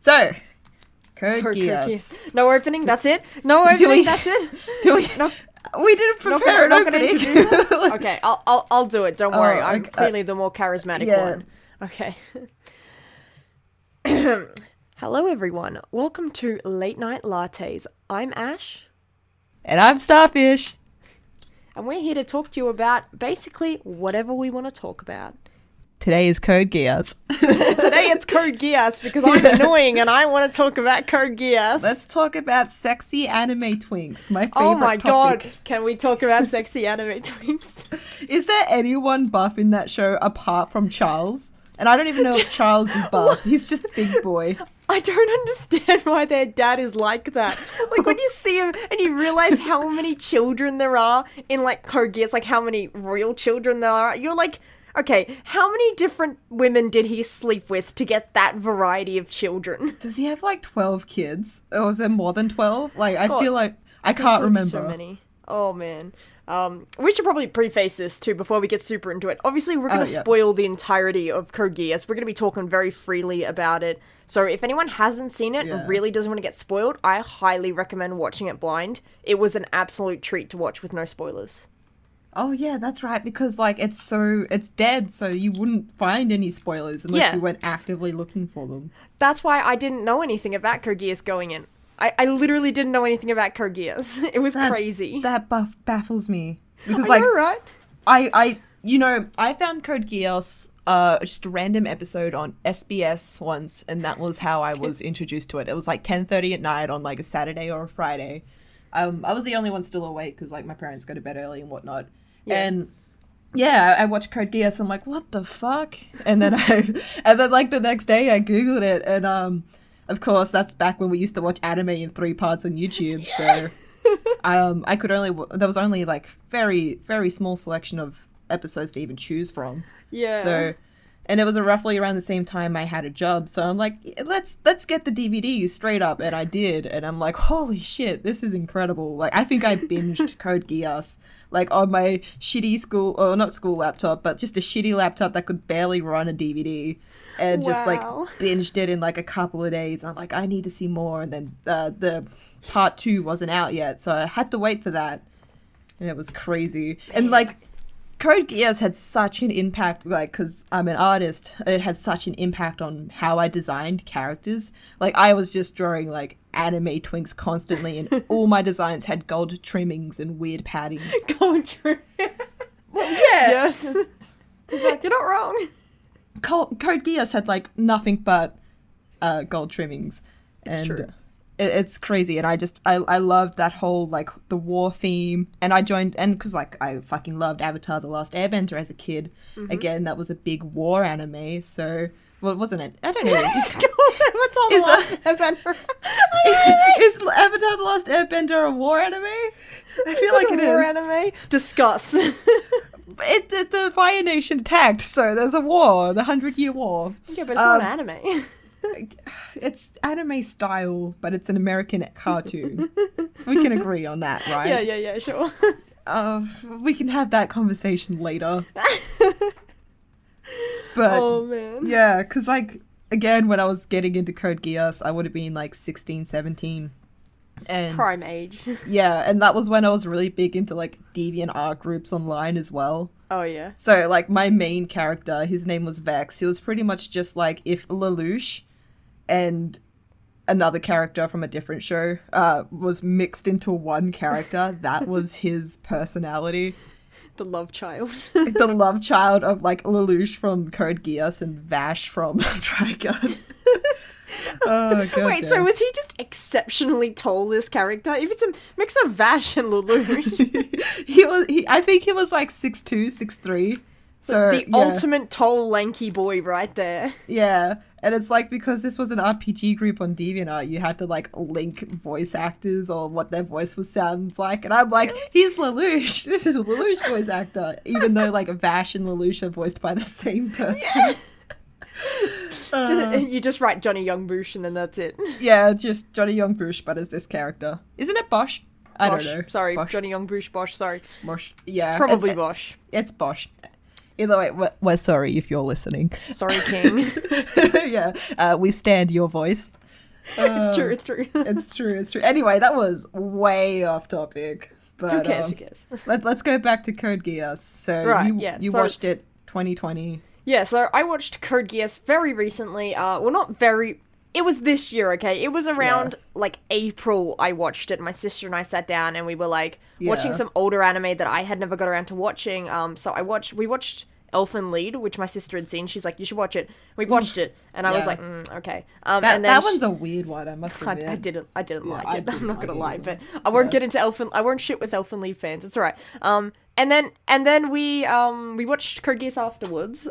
So, Code Geass. No opening, that's it? No opening, that's it? Do we? No. We didn't prepare an opening. Okay, I'll do it. Don't worry. I'm clearly the more charismatic one. Okay. Hello, everyone. Welcome to Late Night Lattes. I'm Ash. And I'm Starfish. And we're here to talk to you about basically whatever we want to talk about. Today is Code Geass. Today it's Code Geass because I'm annoying and I want to talk about Code Geass. Let's talk about sexy anime twinks. My favorite Oh my topic. god, can we talk about sexy anime twinks? Is there anyone buff in that show apart from Charles? And I don't even know if Charles is buff. He's just a big boy. I don't understand why their dad is like that. Like, when you see him and you realize how many children there are in, like, Code Geass, like, how many royal children there are, you're like, okay, how many different women did he sleep with to get that variety of children? Does he have, like, 12 kids? Or is there more than 12? Like, I feel like... I can't remember. So many. Oh, man. We should probably preface this too before we get super into it. Obviously, we're going to spoil the entirety of Code Geass. We're going to be talking very freely about it. So if anyone hasn't seen it and really doesn't want to get spoiled, I highly recommend watching it blind. It was an absolute treat to watch with no spoilers. Oh, yeah, that's right, because, like, it's dead, so you wouldn't find any spoilers unless you went actively looking for them. That's why I didn't know anything about Code Geass going in. I literally didn't know anything about Code Geass. It was crazy. That baffles me. Because, I know, right? I found Code Geass, just a random episode on SBS once, and that was how I was introduced to it. It was, like, 10:30 at night on, like, a Saturday or a Friday. I was the only one still awake, because, like, my parents go to bed early and whatnot. Yeah. And... yeah, I watched Code Geass, I'm like, what the fuck? And then like, the next day I Googled it, and, of course, that's back when we used to watch anime in 3 parts on YouTube, so I could only... there was only, like, very, very small selection of episodes to even choose from. Yeah. So, and it was roughly around the same time I had a job, so I'm like, let's get the DVD straight up, and I did, and I'm like, holy shit, this is incredible. Like, I think I binged Code Geass, like, on my shitty not school laptop, but just a shitty laptop that could barely run a DVD. And just, like, binged it in, like, a couple of days. I'm like, I need to see more. And then the part 2 wasn't out yet, so I had to wait for that. And it was crazy. And, like, Code Geass had such an impact, like, because I'm an artist, it had such an impact on how I designed characters. Like, I was just drawing, like, anime twinks constantly, and all my designs had gold trimmings and weird paddings. Gold trimmings? Well, yeah. Yes. Like, you're not wrong. Code Geass had, like, nothing but gold trimmings. It's true. It's crazy, and I loved that whole, like, the war theme, and I joined, and because, like, I fucking loved Avatar: The Last Airbender as a kid. Mm-hmm. Again, that was a big war anime, so, well, wasn't it? I don't know. Avatar: The Last Airbender. Is Avatar: The Last Airbender a war anime? I feel like it is. War anime? Discuss. The Fire Nation attacked, so there's a war, the 100-Year War. Yeah, but it's not anime. It's anime style, but it's an American cartoon. We can agree on that, right? Yeah, sure. We can have that conversation later. But, oh, man. Yeah, because, like, again, when I was getting into Code Geass, I would have been, like, 16, 17. And prime age. Yeah, and that was when I was really big into, like, DeviantArt groups online as well. Oh, yeah. So, like, my main character, his name was Vex. He was pretty much just, like, if Lelouch and another character from a different show was mixed into one character, that was his personality. The love child. The love child of, like, Lelouch from Code Geass and Vash from Trigun. Oh, God. Wait, so was he just exceptionally tall, this character? If it's a mix of Vash and Lelouch. I think he was like 6'2", 6'3". So the ultimate tall, lanky boy right there. Yeah, and it's like, because this was an RPG group on DeviantArt, you had to, like, link voice actors or what their voice sounds like, and I'm like, he's Lelouch. This is a Lelouch voice actor, even though, like, Vash and Lelouch are voiced by the same person. Yeah. You just write Johnny Youngbush and then that's it. Yeah, just Johnny Youngbush, but as this character. Isn't it Bosch? I don't know. Sorry, Bosch. Johnny Youngbush, Bosch, sorry. Bosch. Yeah. It's probably Bosch. It's Bosch. Either way, we're sorry if you're listening. Sorry, King. Yeah, we stand your voice. It's true. It's true. It's true. It's true. Anyway, that was way off topic. But, who cares? Who cares? Let's go back to Code Geass. So you watched it 2020. Yeah, so I watched Code Geass very recently. Well, not very. It was this year, okay? It was around like April I watched it. My sister and I sat down and we were like watching some older anime that I had never got around to watching. So we watched Elfen Lied, which my sister had seen. She's like, you should watch it. We watched it, and I was like, okay. And then that one's a weird one, I must admit. I didn't like it. I'm not gonna lie, but I won't get into I won't shit with Elfen Lied fans. It's alright. And then we watched Code Geass afterwards.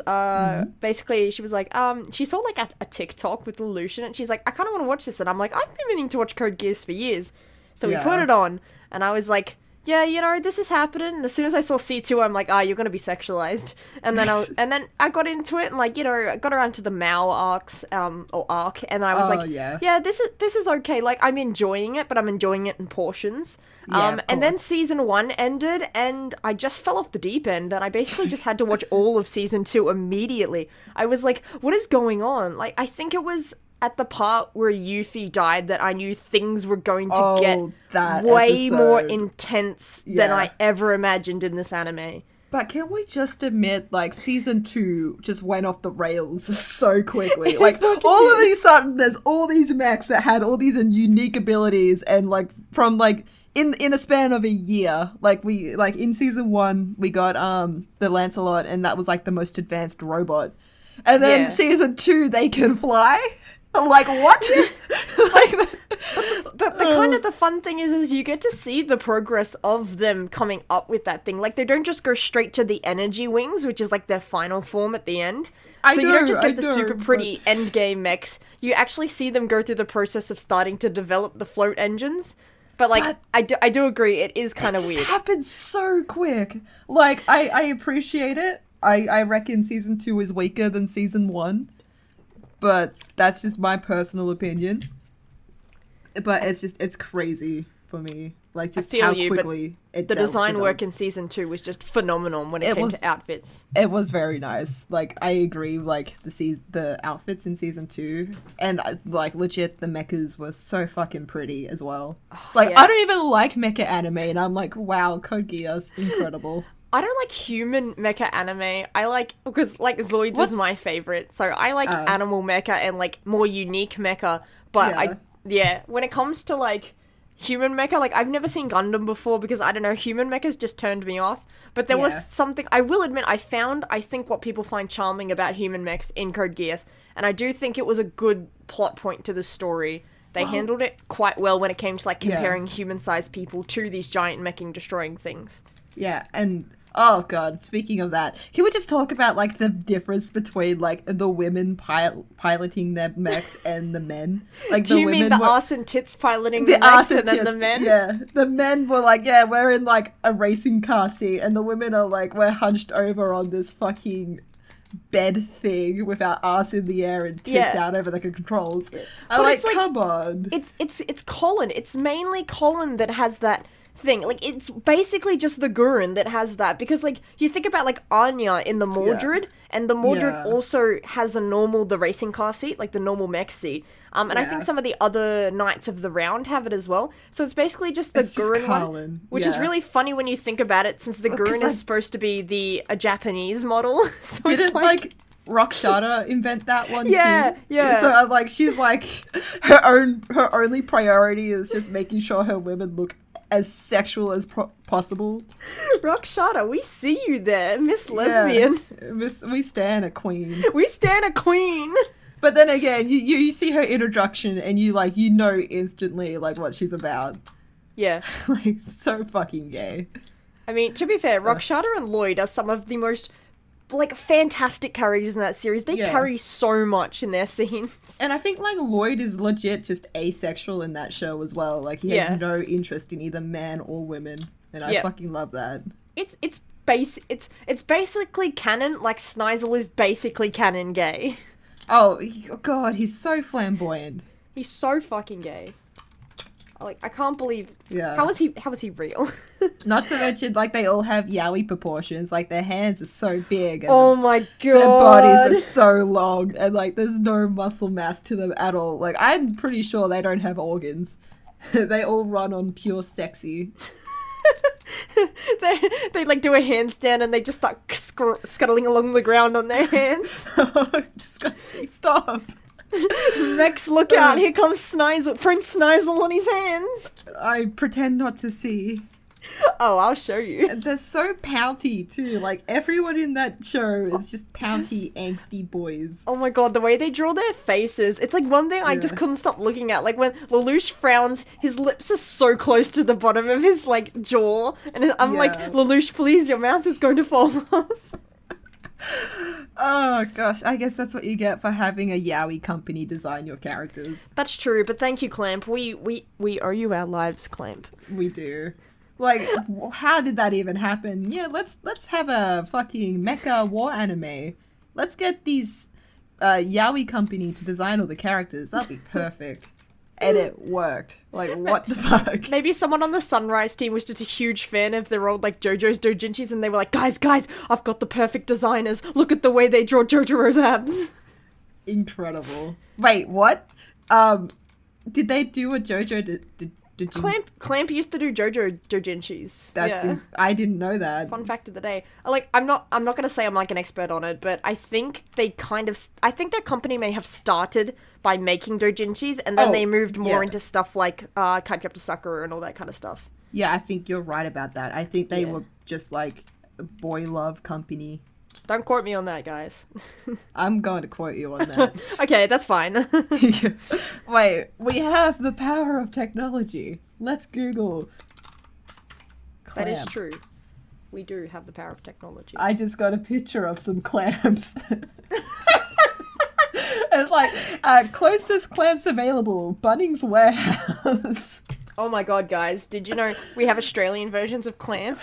Basically, she was like, she saw like a TikTok with Lelouch in it. She's like, I kind of want to watch this, and I'm like, I've been meaning to watch Code Geass for years. So we put it on, and I was like, yeah, this is happening. And as soon as I saw C2, I'm like, you're gonna be sexualized. And then I got into it and like, I got around to the Mao arc, and I was this is okay. Like, I'm enjoying it, but I'm enjoying it in portions. And then season 1 ended, and I just fell off the deep end, and I basically just had to watch all of season 2 immediately. I was like, what is going on? Like, I think it was at the part where Yuffie died that I knew things were going to get way more intense than I ever imagined in this anime. But can we just admit, like, season 2 just went off the rails so quickly? Like, all of a sudden, there's all these mechs that had all these unique abilities, and, like, from, like, in a span of a year, like, in season 1, we got, the Lancelot, and that was, like, the most advanced robot. And then season 2, they can fly? I'm like, what? Like, the kind of the fun thing is you get to see the progress of them coming up with that thing. Like, they don't just go straight to the energy wings, which is like their final form at the end. You don't just get the super pretty end game mechs. You actually see them go through the process of starting to develop the float engines. But like, I do agree, it is kind of weird. It happens so quick. Like, I appreciate it. I reckon season 2 is weaker than season 1. But that's just my personal opinion. But it's crazy for me. Like, just how quickly it the design work in season 2 was just phenomenal when it came to outfits. It was very nice. Like, I agree, like, the outfits in season 2, and, like, legit, the mechas were so fucking pretty as well. Like, I don't even like mecha anime, and I'm like, wow, Code Geass, incredible. I don't like human mecha anime. I like, because, like, Zoids is my favorite. So I like animal mecha and, like, more unique mecha. But when it comes to, like, human mecha, like, I've never seen Gundam before because, I don't know, human mechas just turned me off. But there was something, I will admit, I think what people find charming about human mechs in Code Geass. And I do think it was a good plot point to the story. They handled it quite well when it came to, like, comparing human-sized people to these giant meching destroying things. Yeah, and... oh god, speaking of that, can we just talk about, like, the difference between, like, the women piloting their mechs and the men? Like, do you mean the arse and tits piloting the mechs and then the men? Yeah, the men were like, yeah, we're in, like, a racing car seat, and the women are like, we're hunched over on this fucking bed thing with our arse in the air and tits out over the controls. I'm like, come on. It's Colin. It's mainly Colin that has that thing. Like, it's basically just the Gurren that has that, because, like, you think about, like, Anya in the Mordred, and the Mordred also has the racing car seat, like the normal mech seat, and I think some of the other Knights of the Round have it as well, so it's basically just the Gurren one, which is really funny when you think about it, since the Gurren is supposed to be a Japanese model. So didn't, like Rockshada invent that one too? Yeah. So I'm like, she's like, her only priority is just making sure her women look as sexual as possible. Rockshada, we see you there, Miss Lesbian. We stan a queen. We stan a queen. But then again, you see her introduction and you know instantly, like, what she's about. Yeah. Like, so fucking gay. I mean, to be fair, Rockshada and Lloyd are some of the most, like, fantastic characters in that series. They carry so much in their scenes. And I think, like, Lloyd is legit just asexual in that show as well. Like, he has no interest in either man or women. And I fucking love that. It's basically canon, like Snizel is basically canon gay. Oh, god, he's so flamboyant. He's so fucking gay. Like, I can't believe. Yeah. How is he real? Not to mention, like, they all have yaoi proportions. Like, their hands are so big. And Oh my god. their bodies are so long. And, like, there's no muscle mass to them at all. Like, I'm pretty sure they don't have organs. They all run on pure sexy. they like do a handstand and they just start scuttling along the ground on their hands. Disgusting. Stop. Max, look out! Here comes Snizel, Prince Snizel on his hands. I pretend not to see. Oh, I'll show you. And they're so pouty too. Like everyone in that show is just pouty, angsty boys. Oh my god, the way they draw their faces. It's like one thing I just couldn't stop looking at. Like when Lelouch frowns, his lips are so close to the bottom of his like jaw. And I'm like, Lelouch, please, your mouth is going to fall off. Oh gosh, I guess that's what you get for having a yaoi company design your characters. That's true, but thank you, Clamp. We owe you our lives, Clamp. We do. Like, how did that even happen? Yeah, let's have a fucking mecha war anime. Let's get these yaoi company to design all the characters. That'd be perfect. And it worked. Like, what the fuck? Maybe someone on the Sunrise team was just a huge fan of their old, like, JoJo's doujinshis, and they were like, guys, I've got the perfect designers. Look at the way they draw Jotaro's abs. Incredible. Wait, what? Did they do a JoJo Clamp used to do JoJo doujinshis. I didn't know that. Fun fact of the day. Like, I'm not gonna say I'm like an expert on it, but I think their company may have started by making doujinshis, and then they moved more into stuff like Cardcaptor Sakura and all that kind of stuff. Yeah, I think you're right about that. I think they were just like a boy love company. Don't quote me on that, guys. I'm going to quote you on that. Okay, that's fine. Wait, we have the power of technology. Let's Google clamp. That is true. We do have the power of technology. I just got a picture of some clamps. It's like, closest clamps available, Bunnings Warehouse. Oh my god, guys. Did you know we have Australian versions of Clamp?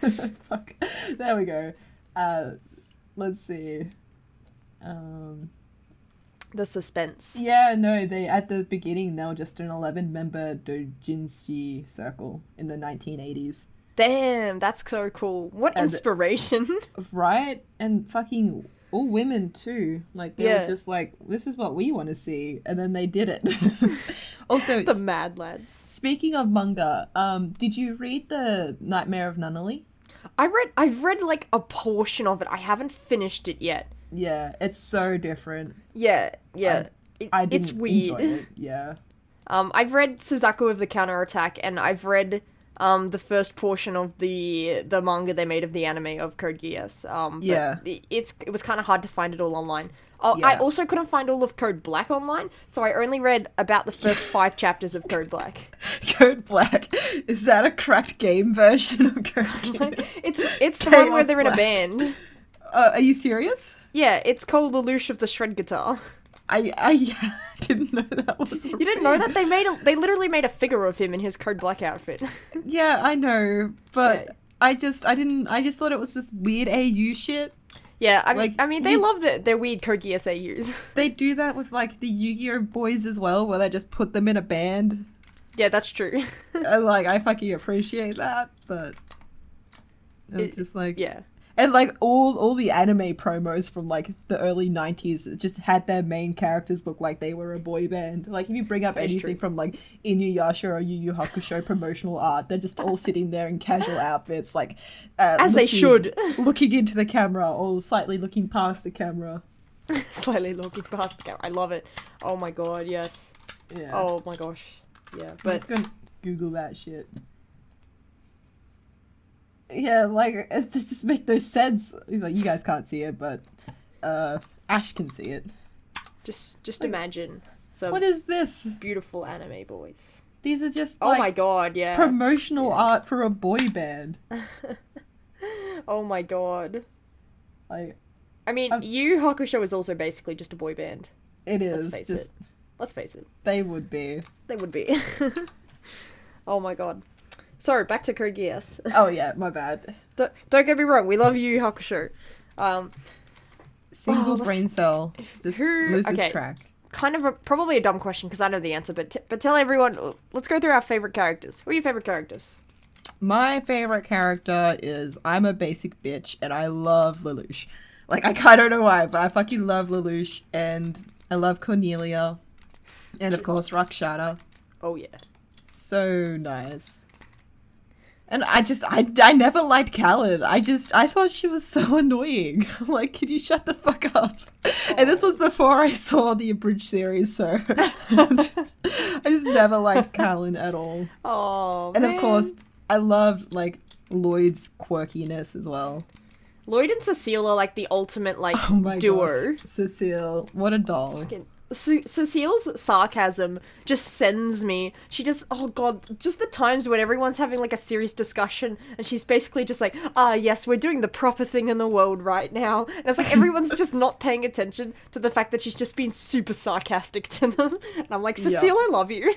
Fuck. There we go. Let's see. The suspense. Yeah, no, at the beginning they were just an 11-member doujinshi circle in the 1980s. Damn, that's so cool. What inspiration. Right? And fucking all women too. Like, they were just like, this is what we want to see. And then they did it. Also, the Mad Lads. Speaking of manga, did you read the Nightmare of Nunnally? I've read like a portion of it. I haven't finished it yet. Yeah, it's so different. Yeah. It's weird. Enjoy it. Yeah. I've read Suzaku of the Counterattack, and I've read the first portion of the manga they made of the anime of Code Geass. It was kind of hard to find it all online. Oh, yeah. I also couldn't find all of Code Black online, so I only read about the first 5 chapters of Code Black. Code Black? Is that a cracked game version of Code Black? It's the one where they're in a band. Are you serious? Yeah, it's called Lelouch of the Shred Guitar. I didn't know that was You didn't know that? They literally made a figure of him in his Code Black outfit. Yeah, I know, but I just thought it was just weird AU shit. Yeah, I mean, they love their weird Code Geass AUs. They do that with, like, the Yu-Gi-Oh! Boys as well, where they just put them in a band. Yeah, that's true. I fucking appreciate that, but it's just like... Yeah. And, like, all the anime promos from, like, the early 90s just had their main characters look like they were a boy band. Like, if you bring up anything from, like, Inuyasha or Yu Yu Hakusho promotional art, they're just all sitting there in casual outfits, like... As they should. Looking into the camera or slightly looking past the camera. Slightly looking past the camera. I love it. Oh my god, yes. Yeah. Oh my gosh. Yeah, but... I'm just gonna Google that shit. Yeah, like, it just make no sense. Like, you guys can't see it, but Ash can see it. Just like, imagine some... What is this? Beautiful anime boys. These are just, oh my god, yeah. Promotional art for a boy band. Oh my god. Like... I mean, Yu Yu Hakusho is also basically just a boy band. It is. Let's face it. They would be. Oh my god. Sorry, back to Code Geass. Oh yeah, my bad. Don't get me wrong, we love Yu Yu Hakusho. Single brain cell just loses track. kind of probably a dumb question because I know the answer, but tell everyone, let's go through our favorite characters. What are your favorite characters? My favorite character is, I'm a basic bitch and I love Lelouch. Like, I kind of don't know why, but I fucking love Lelouch, and I love Cornelia, and of course Rakshata. Oh yeah. So nice. And I never liked Callan. I thought she was so annoying. I'm like, can you shut the fuck up? Oh. And this was before I saw the abridged series, so I just never liked Callan at all. Oh, and man. Of course, I loved, like, Lloyd's quirkiness as well. Lloyd and Cecile are, like, the ultimate, like, oh my duo. Gosh. Cecile, what a doll. Cecile's sarcasm just sends me. She just, oh god, just the times when everyone's having like a serious discussion and she's basically just like, yes, we're doing the proper thing in the world right now. And it's like everyone's just not paying attention to the fact that she's just being super sarcastic to them. And I'm like, Cecile, I love you.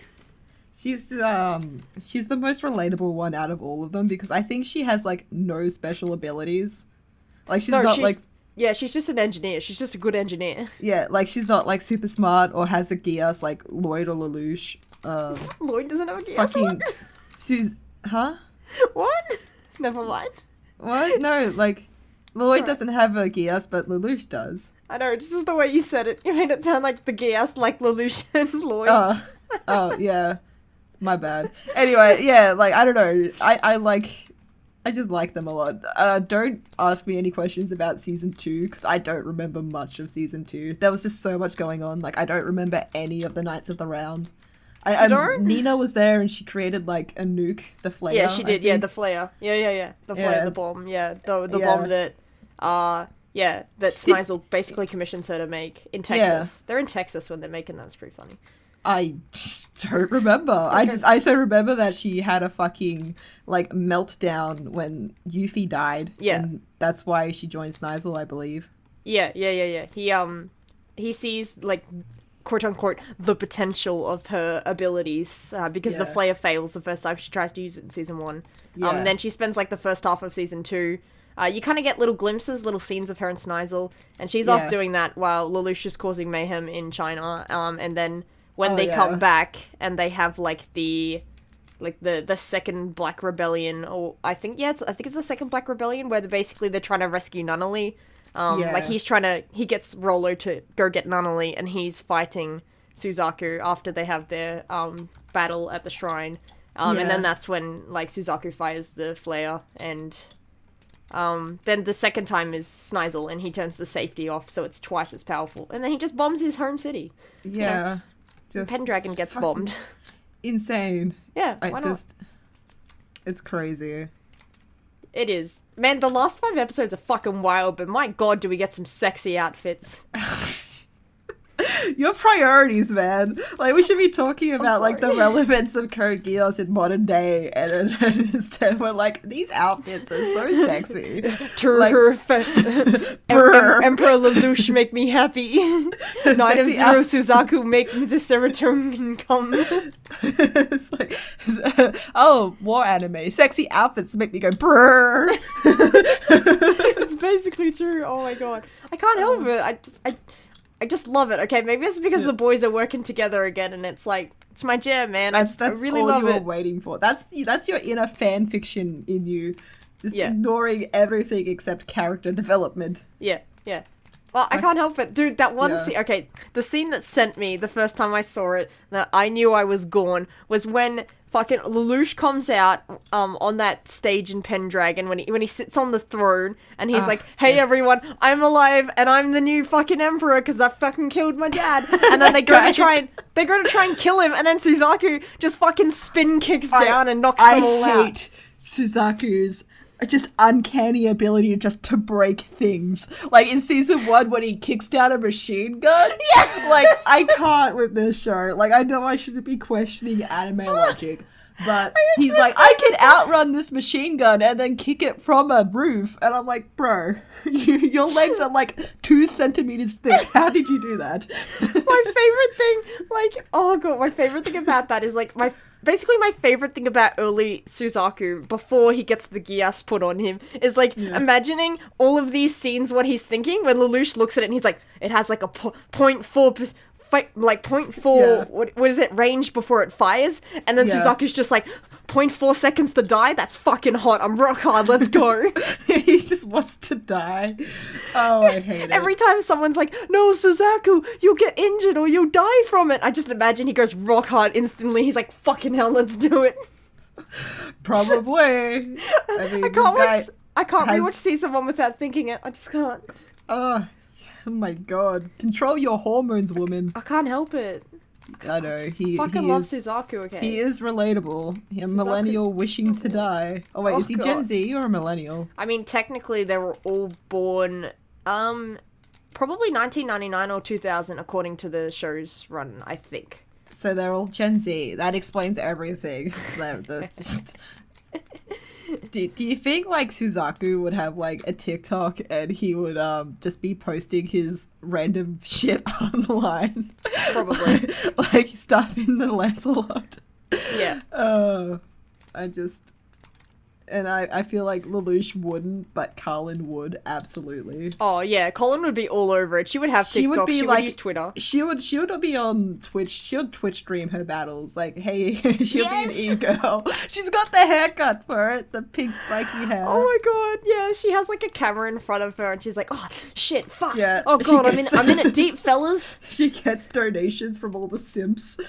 She's the most relatable one out of all of them because I think she has like no special abilities. Like yeah, she's just an engineer. She's just a good engineer. Yeah, like, she's not, like, super smart or has a Geass like Lloyd or Lelouch. Lloyd doesn't have a Geass, fucking huh? What? Never mind. What? No, like, Lloyd doesn't have a Geass, but Lelouch does. I know, just the way you said it. You made it sound like the Geass, like Lelouch and Lloyd's. Oh, yeah. My bad. Anyway, yeah, like, I don't know. I just like them a lot. Don't ask me any questions about season 2 because I don't remember much of season 2. There was just so much going on. Like, I don't remember any of the Knights of the Round. Nina was there and she created like a nuke, the flare. Yeah, she did. Yeah, the flare. Yeah. The flare, the bomb. Yeah, the bomb that. That Snizel basically commissions her to make in Texas. Yeah. They're in Texas when they're making that. It's pretty funny. I just don't remember. Okay. I so remember that she had a fucking, like, meltdown when Yuffie died. Yeah. And that's why she joined Snizel, I believe. Yeah. He sees, like, quote-unquote, the potential of her abilities, because the flare fails the first time she tries to use it in season 1. Yeah. Then she spends, like, the first half of season 2. You kind of get little glimpses, little scenes of her and Snizel, and she's off doing that while Lelouch is causing mayhem in China, and then when they come back and they have like the second Black Rebellion, or I think it's the second Black Rebellion where they're trying to rescue Nunnally. Like he gets Rollo to go get Nunnally and he's fighting Suzaku after they have their battle at the shrine. And then that's when like Suzaku fires the flare, and then the second time is Snizel and he turns the safety off so it's twice as powerful, and then he just bombs his home city. Yeah. Pendragon gets bombed. Insane. Yeah, why not? It's crazy. It is. Man, the last 5 episodes are fucking wild, but my god, do we get some sexy outfits. Your priorities, man. Like, we should be talking about, like, the relevance of Code Geass in modern day, and instead we're like, these outfits are so sexy. Emperor Lelouch make me happy. Knight of Zero Suzaku make me the serotonin come. It's like, war anime. Sexy outfits make me go brrr. It's basically true. Oh my god. I can't help it. I just love it. Okay, maybe it's because the boys are working together again, and it's like, it's my jam, man. I really love it. That's all you were waiting for. That's your inner fan fiction in you, just ignoring everything except character development. Yeah. Well, I can't help it, dude. That one scene. Okay, the scene that sent me the first time I saw it, that I knew I was gone, was when fucking Lelouch comes out on that stage in Pendragon when he sits on the throne and he's like, hey everyone, I'm alive and I'm the new fucking emperor because I fucking killed my dad. And then they go to try and kill him, and then Suzaku just fucking spin kicks down and knocks them all out. I hate Suzaku's just uncanny ability just to break things. Like in season 1 when he kicks down a machine gun. Yeah! Like, I can't with this show. Like, I know I shouldn't be questioning anime logic, but he's like, I can outrun this machine gun and then kick it from a roof. And I'm like, bro, your legs are like 2 centimeters thick. How did you do that? My favorite thing, like, oh god, my favorite thing about that is like, basically my favorite thing about early Suzaku, before he gets the Geass put on him, is like imagining all of these scenes, what he's thinking when Lelouch looks at it and he's like, it has like a 0.4 like 0.4, what is it, range before it fires, and then Suzaku's just like, 0.4 seconds to die? That's fucking hot. I'm rock hard. Let's go. He just wants to die. Oh, I hate it. Every time someone's like, no, Suzaku, you'll get injured or you'll die from it, I just imagine he goes rock hard instantly. He's like, fucking hell, let's do it. Probably. I mean, I can't rewatch Season 1 without thinking it. I just can't. Oh my god. Control your hormones, woman. I can't help it. I know. He love Suzaku, okay? He is relatable. A millennial wishing to die. Oh wait, is he Gen Z or a millennial? I mean, technically they were all born, probably 1999 or 2000 according to the show's run, I think. So they're all Gen Z. That explains everything. They're just... Do you think, like, Suzaku would have, like, a TikTok and he would, just be posting his random shit online? Probably. like, stuff in the Lancelot. Yeah. I feel like Lelouch wouldn't, but Carlin would, absolutely. Oh, yeah, Colin would be all over it. She would have TikTok, she would use Twitter. She would be on Twitch, she would Twitch stream her battles, like, hey, she'll be an e-girl. She's got the haircut for it, the pink spiky hair. Oh my god, yeah, she has, like, a camera in front of her, and she's like, oh, shit, fuck. Yeah, oh god, I'm in it deep, fellas. She gets donations from all the simps.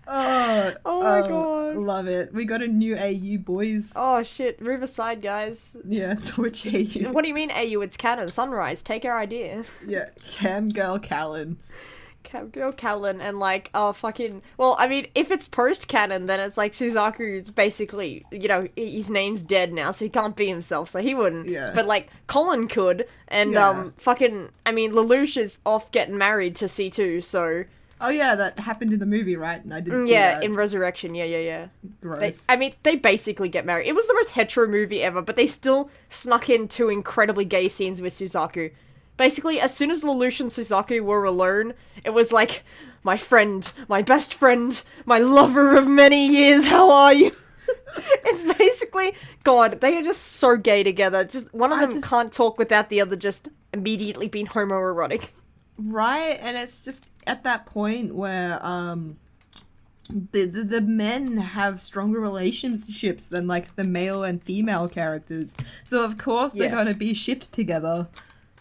Oh my god. Love it. We got a new AU, boys. Oh shit, Riverside, guys. Yeah, Twitch AU. What do you mean AU? It's canon. Sunrise. Take our idea. Yeah, Cam Girl Callan. Cam Girl Callan and like, oh fucking... Well, I mean, if it's post-canon, then it's like Suzaku's basically, you know, his name's dead now, so he can't be himself, so he wouldn't. Yeah. But like, Colin could, and fucking... I mean, Lelouch is off getting married to C2, so... Oh yeah, that happened in the movie, right? And I didn't see that. Yeah, in Resurrection, yeah. Gross. They basically get married. It was the most hetero movie ever, but they still snuck in 2 incredibly gay scenes with Suzaku. Basically, as soon as Lelouch and Suzaku were alone, it was like, my friend, my best friend, my lover of many years, how are you? It's basically, God, they are just so gay together. Just one of them can't talk without the other just immediately being homoerotic. Right, and it's just at that point where the men have stronger relationships than like the male and female characters. So of course they're gonna be shipped together.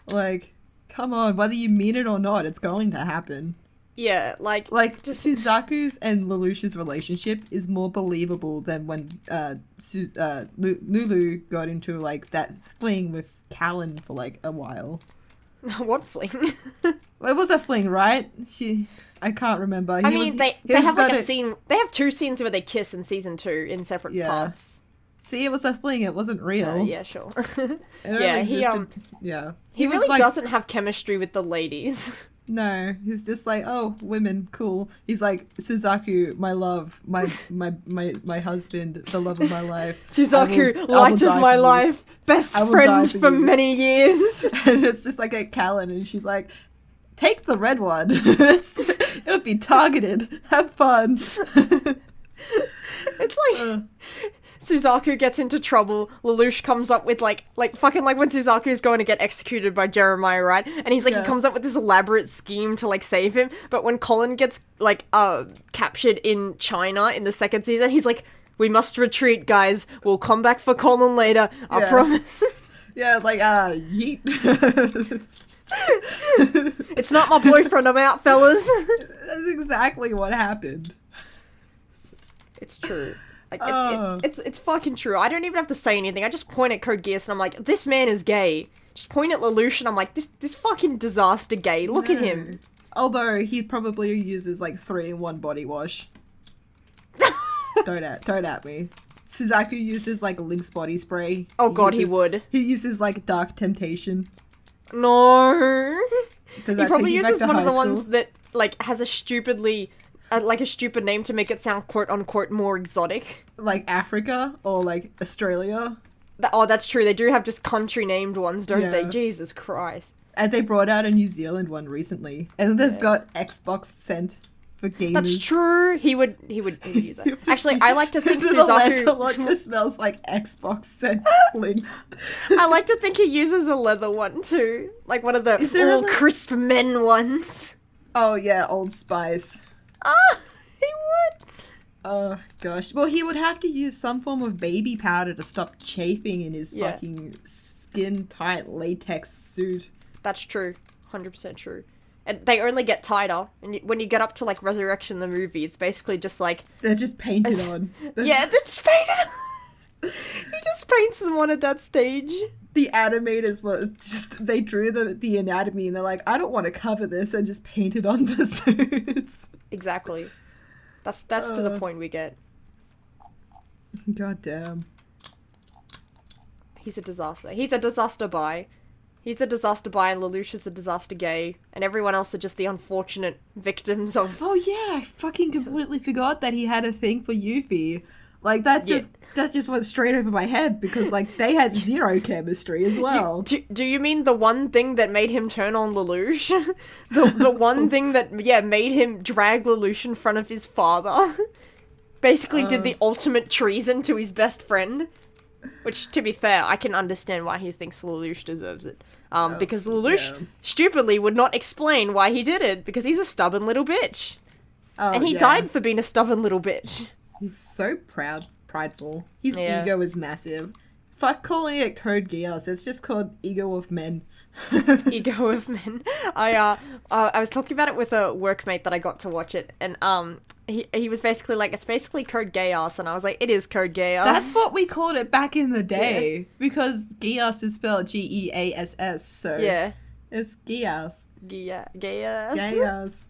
Like, come on, whether you mean it or not, it's going to happen. Yeah, like just Suzaku's and Lelouch's relationship is more believable than when Lulu got into like that fling with Callan for like a while. What fling? Well, it was a fling, right? I can't remember. They have like a scene. They have 2 scenes where they kiss in season 2 in separate parts. See, it was a fling. It wasn't real. Yeah, sure. Yeah, he really like, doesn't have chemistry with the ladies. No, he's just like, oh, women, cool. He's like, Suzaku, my love, my husband, the love of my life. Suzaku, light of my life, best friend for many years. And it's just like a Callan, and she's like, take the red one. It'll be targeted. Have fun. It's like... Suzaku gets into trouble, Lelouch comes up with like fucking like when Suzaku is going to get executed by Jeremiah, right? And he's like, he comes up with this elaborate scheme to like save him, but when Colin gets like captured in China in the 2nd season, he's like, we must retreat, guys. We'll come back for Colin later. I promise. Yeah, like, yeet. It's not my boyfriend, I'm out, fellas. That's exactly what happened. It's true. Like, it's fucking true. I don't even have to say anything. I just point at Code Geass and I'm like, this man is gay. Just point at Lelouch and I'm like, this fucking disaster gay. Look at him. Although he probably uses like 3-in-1 body wash. Don't at me. Suzaku uses like Lynx body spray. Oh god, he would. He uses like Dark Temptation. No. He probably uses one of the school? ones that like has a stupidly... like a stupid name to make it sound quote-unquote more exotic. Like Africa or like Australia. That's true. They do have just country-named ones, don't they? Jesus Christ. And they brought out a New Zealand one recently. And there's got Xbox scent. for gamers. That's true. He would use that. Actually, I like to think the Suzaku... Lelouch just smells like Xbox scent links. I like to think he uses a leather one too. Like one of the all crisp men ones. Oh yeah, Old Spice. Ah, he would. Oh gosh. Well, he would have to use some form of baby powder to stop chafing in his fucking skin-tight latex suit. That's true. 100% true. And they only get tighter. And when you get up to, like, Resurrection the movie, it's basically just, like... They're just painted on. They're just painted on. He just paints them on at that stage. The animators were just... They drew the anatomy and they're like, I don't want to cover this, and just painted on the suits. Exactly. That's to the point we get. God damn. He's a disaster. He's a disaster bi. He's a disaster bi and Lelouch is a disaster gay. And everyone else are just the unfortunate victims of... Oh yeah, I fucking completely forgot that he had a thing for Yuffie. Like, that just went straight over my head because, like, they had zero chemistry as well. Do you mean the one thing that made him turn on Lelouch? the one thing that, made him drag Lelouch in front of his father? Basically did the ultimate treason to his best friend? Which, to be fair, I can understand why he thinks Lelouch deserves it. Because Lelouch stupidly would not explain why he did it, because he's a stubborn little bitch. And he died for being a stubborn little bitch. He's so prideful. His ego is massive. Fuck calling it Code Geass. It's just called Ego of Men. Ego of Men. I was talking about it with a workmate that I got to watch it, and he was basically like, it's basically Code Geass, and I was like, it is Code Geass. That's what we called it back in the day, because Geass is spelled Geass, so it's Geass. Geass.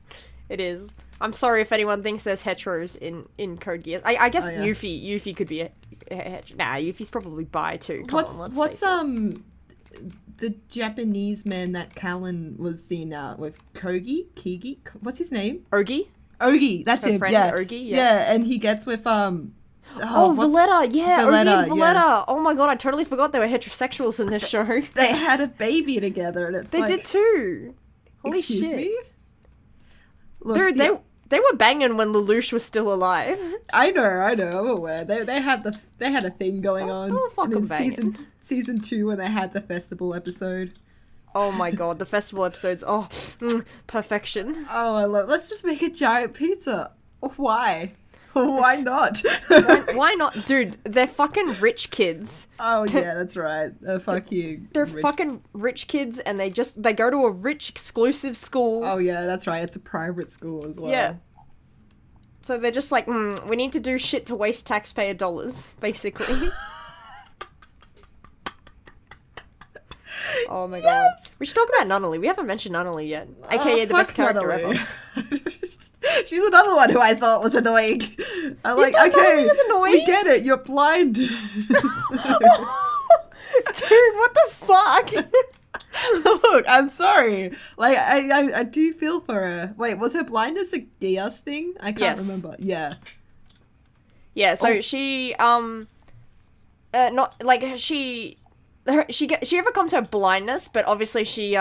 It is. I'm sorry if anyone thinks there's heteros in Code Geass. I guess Yuffie could be a hetero. Nah, Yuffie's probably bi too. What's the Japanese man that Callan was seen with Kigi? What's his name? Ogi, that's him. Friend, Ogi, yeah, and he gets with Valletta, Ogi and Valletta. Oh my god, I totally forgot they were heterosexuals in this show. They had a baby together, and it's they did too. Holy excuse shit. Me? Look, dude, they were banging when Lelouch was still alive. I know, I'm aware. They had a thing going on. They were fucking banging. Season 2 when they had the festival episode. Oh my god, the festival episodes. Oh, perfection. Oh, I love. Let's just make a giant pizza. Why? Why not? Why not? Dude, they're fucking rich kids. Oh yeah, that's right. They're fucking rich kids, and they go to a rich exclusive school. Oh yeah, that's right. It's a private school as well. Yeah. So they're just like, we need to do shit to waste taxpayer dollars, basically. Oh my god. We should talk about Nunnally. We haven't mentioned Nunnally yet. AKA the best character ever. She's another one who I thought was annoying. I'm like, okay, was annoying? We get it. You're blind. Dude, what the fuck? Look, I'm sorry. Like, I do feel for her. Wait, was her blindness a Geass thing? I can't remember. Yeah. Yeah, so she, she overcomes her blindness, but obviously she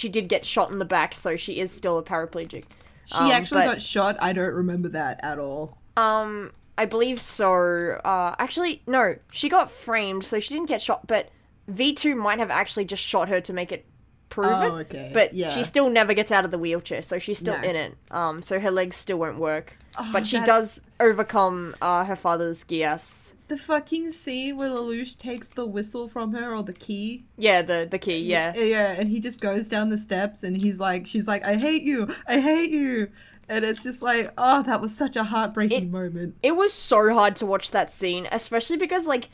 did get shot in the back, so she is still a paraplegic. She actually got shot? I don't remember that at all. I believe so. Actually, no, she got framed, so she didn't get shot, but V2 might have actually just shot her to make it prove it. Okay. But she still never gets out of the wheelchair, so she's still in it. So her legs still won't work. But she does overcome her father's Geass. The fucking scene where Lelouch takes the whistle from her, or the key. Yeah, the key, yeah. Yeah, and he just goes down the steps and she's like, I hate you. And it's just like, oh, that was such a heartbreaking moment. It was so hard to watch that scene, especially because, like,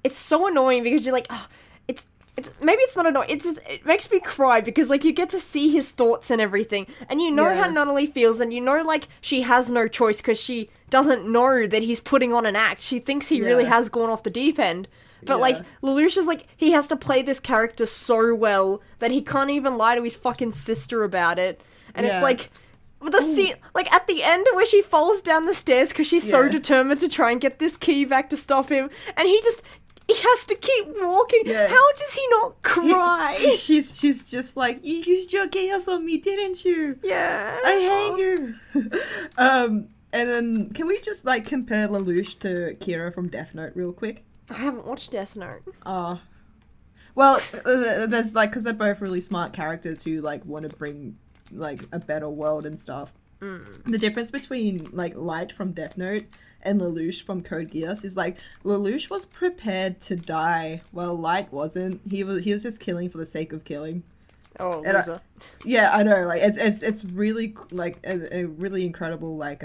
it's so annoying because you're like, oh, it's maybe it's not annoying, it's just, it makes me cry because, like, you get to see his thoughts and everything, and you know how Nunnally feels, and you know, like, she has no choice because she doesn't know that he's putting on an act. She thinks he really has gone off the deep end. But, like, Lelouch is, like, he has to play this character so well that he can't even lie to his fucking sister about it. And it's, like, the scene, like, at the end where she falls down the stairs because she's so determined to try and get this key back to stop him, and he just he has to keep walking. Yeah. How does he not cry? She's just like, you used your chaos on me, didn't you? Yeah. I hate you. And then can we just like compare Lelouch to Kira from Death Note real quick? I haven't watched Death Note. Well, there's like, because they're both really smart characters who like want to bring like a better world and stuff. The difference between like Light from Death Note and Lelouch from Code Geass is like Lelouch was prepared to die, while Light wasn't. He was just killing for the sake of killing. Oh, loser. Yeah, I know. Like it's really like a really incredible like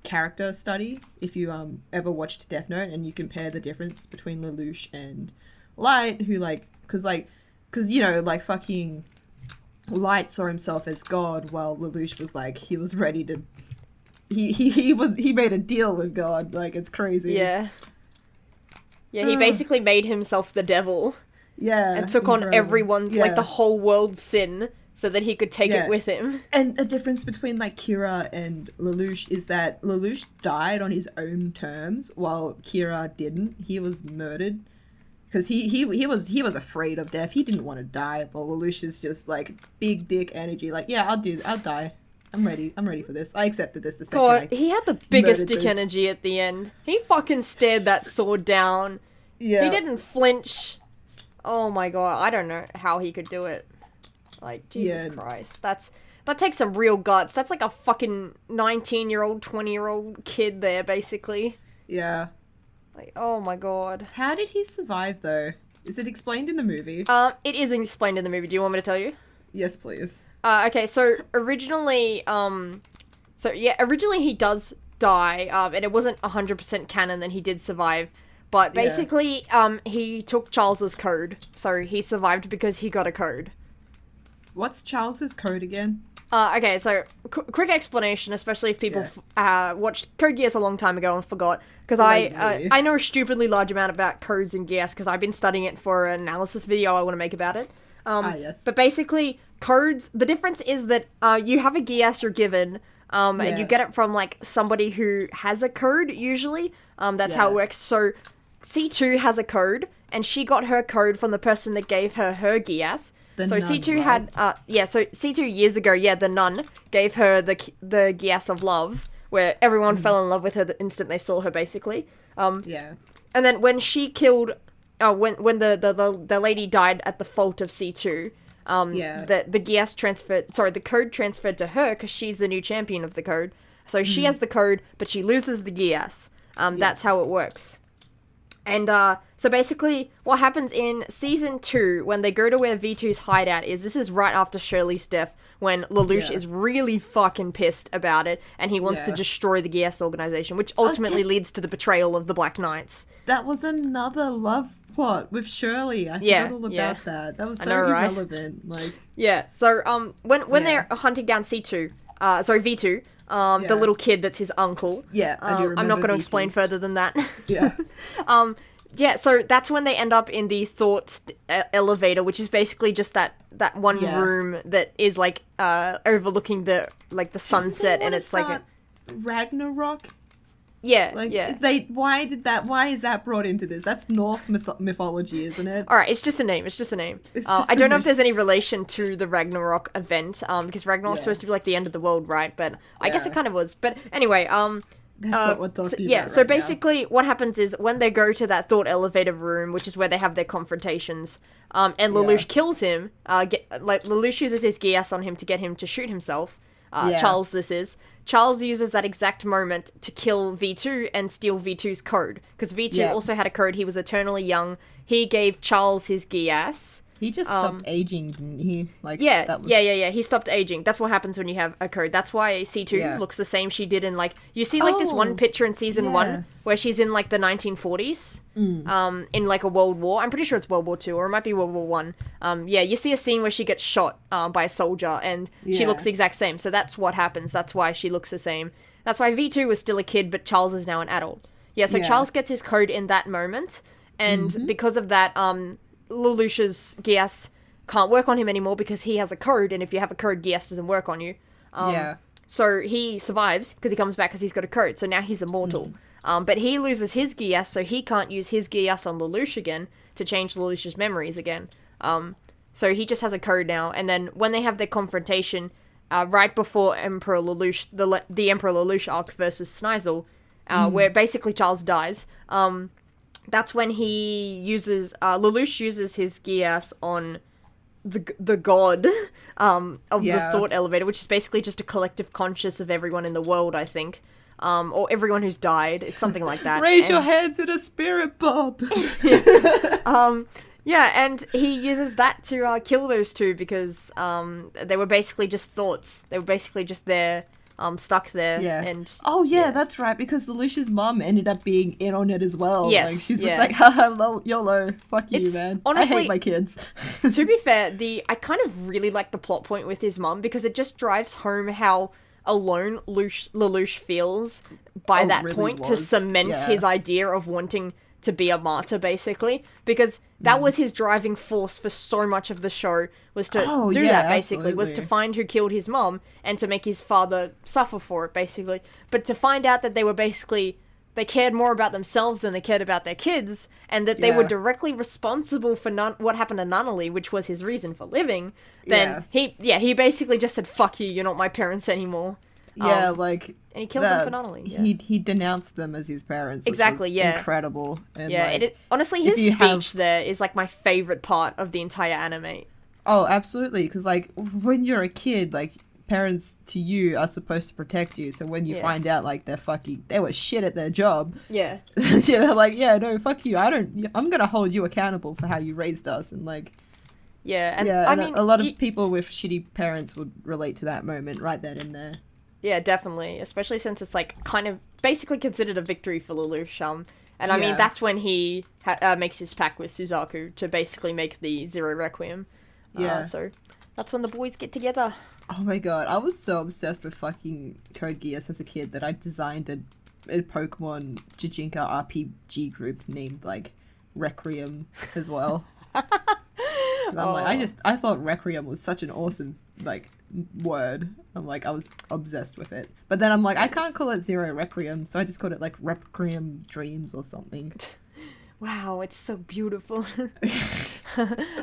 character study if you ever watched Death Note and you compare the difference between Lelouch and Light, who like because you know like fucking Light saw himself as God, while Lelouch was like he was ready to he made a deal with God. Like it's crazy. Yeah. Yeah, he basically made himself the devil. Yeah. And took on everyone's, like, the whole world's sin so that he could take it with him. And the difference between, like, Kira and Lelouch is that Lelouch died on his own terms, while Kira didn't. He was murdered. Because he was afraid of death. He didn't want to die, but Lelouch is just, like, big dick energy. Like, yeah, I'll die. I'm ready for this. I accepted this the second God, he had the biggest dick energy at the end. He fucking stared that sword down. Yeah. He didn't flinch. Oh my god, I don't know how he could do it. Like, Jesus Christ. That takes some real guts. That's like a fucking 19-year-old, 20-year-old kid there, basically. Yeah. Like, oh my god. How did he survive, though? Is it explained in the movie? It is explained in the movie. Do you want me to tell you? Yes, please. Okay, so originally, originally he does die, and it wasn't 100% canon that he did survive. But basically, he took Charles's code, so he survived because he got a code. What's Charles's code again? Okay, so quick explanation, especially if people watched Code Geass a long time ago and forgot, because I know a stupidly large amount about codes in Geass because I've been studying it for an analysis video I want to make about it. Yes. But basically, codes, the difference is that you have a Geass you're given, and you get it from like somebody who has a code usually. That's how it works. So C2 has a code, and she got her code from the person that gave her Geass. So C2 had, so C2 years ago, the nun gave her the Geass of love, where everyone fell in love with her the instant they saw her, basically. And then when she killed, when the lady died at the fault of C2, the Geass transferred, the code transferred to her, because she's the new champion of the code. So she has the code, but she loses the Geass. That's how it works. And, so basically, what happens in Season 2, when they go to where V2's hideout is, this is right after Shirley's death, when Lelouch is really fucking pissed about it, and he wants to destroy the Geass organization, which ultimately leads to the betrayal of the Black Knights. That was another love plot with Shirley. I forgot all about that. That was so irrelevant. Right? Like, so, when they're hunting down V2, the little kid that's his uncle. Yeah, I do remember I'm not going to explain further than that. Yeah. So that's when they end up in the Thought elevator, which is basically just that one room that is like overlooking the sunset, and it's like a Ragnarok. Yeah, Why is that brought into this? That's Norse mythology, isn't it? Alright, it's just a name. I don't know if there's any relation to the Ragnarok event, because Ragnarok's supposed to be like the end of the world, right? But I guess it kind of was. But anyway, that's not what talking about so basically what happens is when they go to that Thought elevator room, which is where they have their confrontations, and Lelouch kills him, Lelouch uses his Geass on him to get him to shoot himself. Charles, this is. Charles uses that exact moment to kill V2 and steal V2's code. Because V2 also had a code. He was eternally young. He gave Charles his Geass. He just stopped aging, didn't he? He stopped aging. That's what happens when you have a code. That's why C2 looks the same she did in, like... You see, like, this one picture in Season 1 where she's in, like, the 1940s. In, like, a World War. I'm pretty sure it's World War II, or it might be World War I. You see a scene where she gets shot by a soldier, and she looks the exact same. So that's what happens. That's why she looks the same. That's why V2 was still a kid, but Charles is now an adult. Charles gets his code in that moment, and because of that, Lelouch's Geass can't work on him anymore because he has a code, and if you have a code, Geass doesn't work on you. So he survives because he comes back because he's got a code, so now he's immortal. But he loses his Geass, so he can't use his Geass on Lelouch again to change Lelouch's memories again. So he just has a code now, and then when they have their confrontation, right before Emperor Lelouch, the Emperor Lelouch arc versus Sneasel, where basically Charles dies, that's when he uses, Lelouch uses his Geass on the god of the thought elevator, which is basically just a collective conscious of everyone in the world, I think. Or everyone who's died. It's something like that. Raise your hands in a spirit bomb. Yeah, and he uses that to kill those two because they were basically just thoughts. They were basically just there, stuck there. Yeah. And that's right. Because Lelouch's mom ended up being in on it as well. Yes, like, she's just like, haha, YOLO, fuck you, man. Honestly, I hate my kids. To be fair, I kind of really like the plot point with his mom because it just drives home how alone Lelouch feels by that really point to cement his idea of wanting to be a martyr, basically, because that was his driving force for so much of the show, was to do that, basically, was to find who killed his mom and to make his father suffer for it, basically. But to find out that they were basically, they cared more about themselves than they cared about their kids, and that they were directly responsible for what happened to Nunnally, which was his reason for living, then he basically just said, fuck you, you're not my parents anymore. Yeah, and he killed them for Nunnally. Yeah. He denounced them as his parents. Exactly, incredible. And honestly, his speech there is like my favorite part of the entire anime. Oh, absolutely, because like when you're a kid, like parents to you are supposed to protect you. So when you find out like they were shit at their job. Yeah. They're like, yeah, no, fuck you. I'm gonna hold you accountable for how you raised us, and like. Yeah, and I mean, a lot of people with shitty parents would relate to that moment right then and there. Yeah, definitely. Especially since it's like kind of basically considered a victory for Lelouch. And I mean, that's when he makes his pact with Suzaku to basically make the Zero Requiem. Yeah. So that's when the boys get together. Oh my god, I was so obsessed with fucking Code Geass as a kid that I designed a Pokemon Jijinka RPG group named like Requiem as well. I thought Requiem was such an awesome like word. I was obsessed with it. But then I'm like, I can't call it Zero Requiem, so I just called it like Requiem Dreams or something. Wow, it's so beautiful.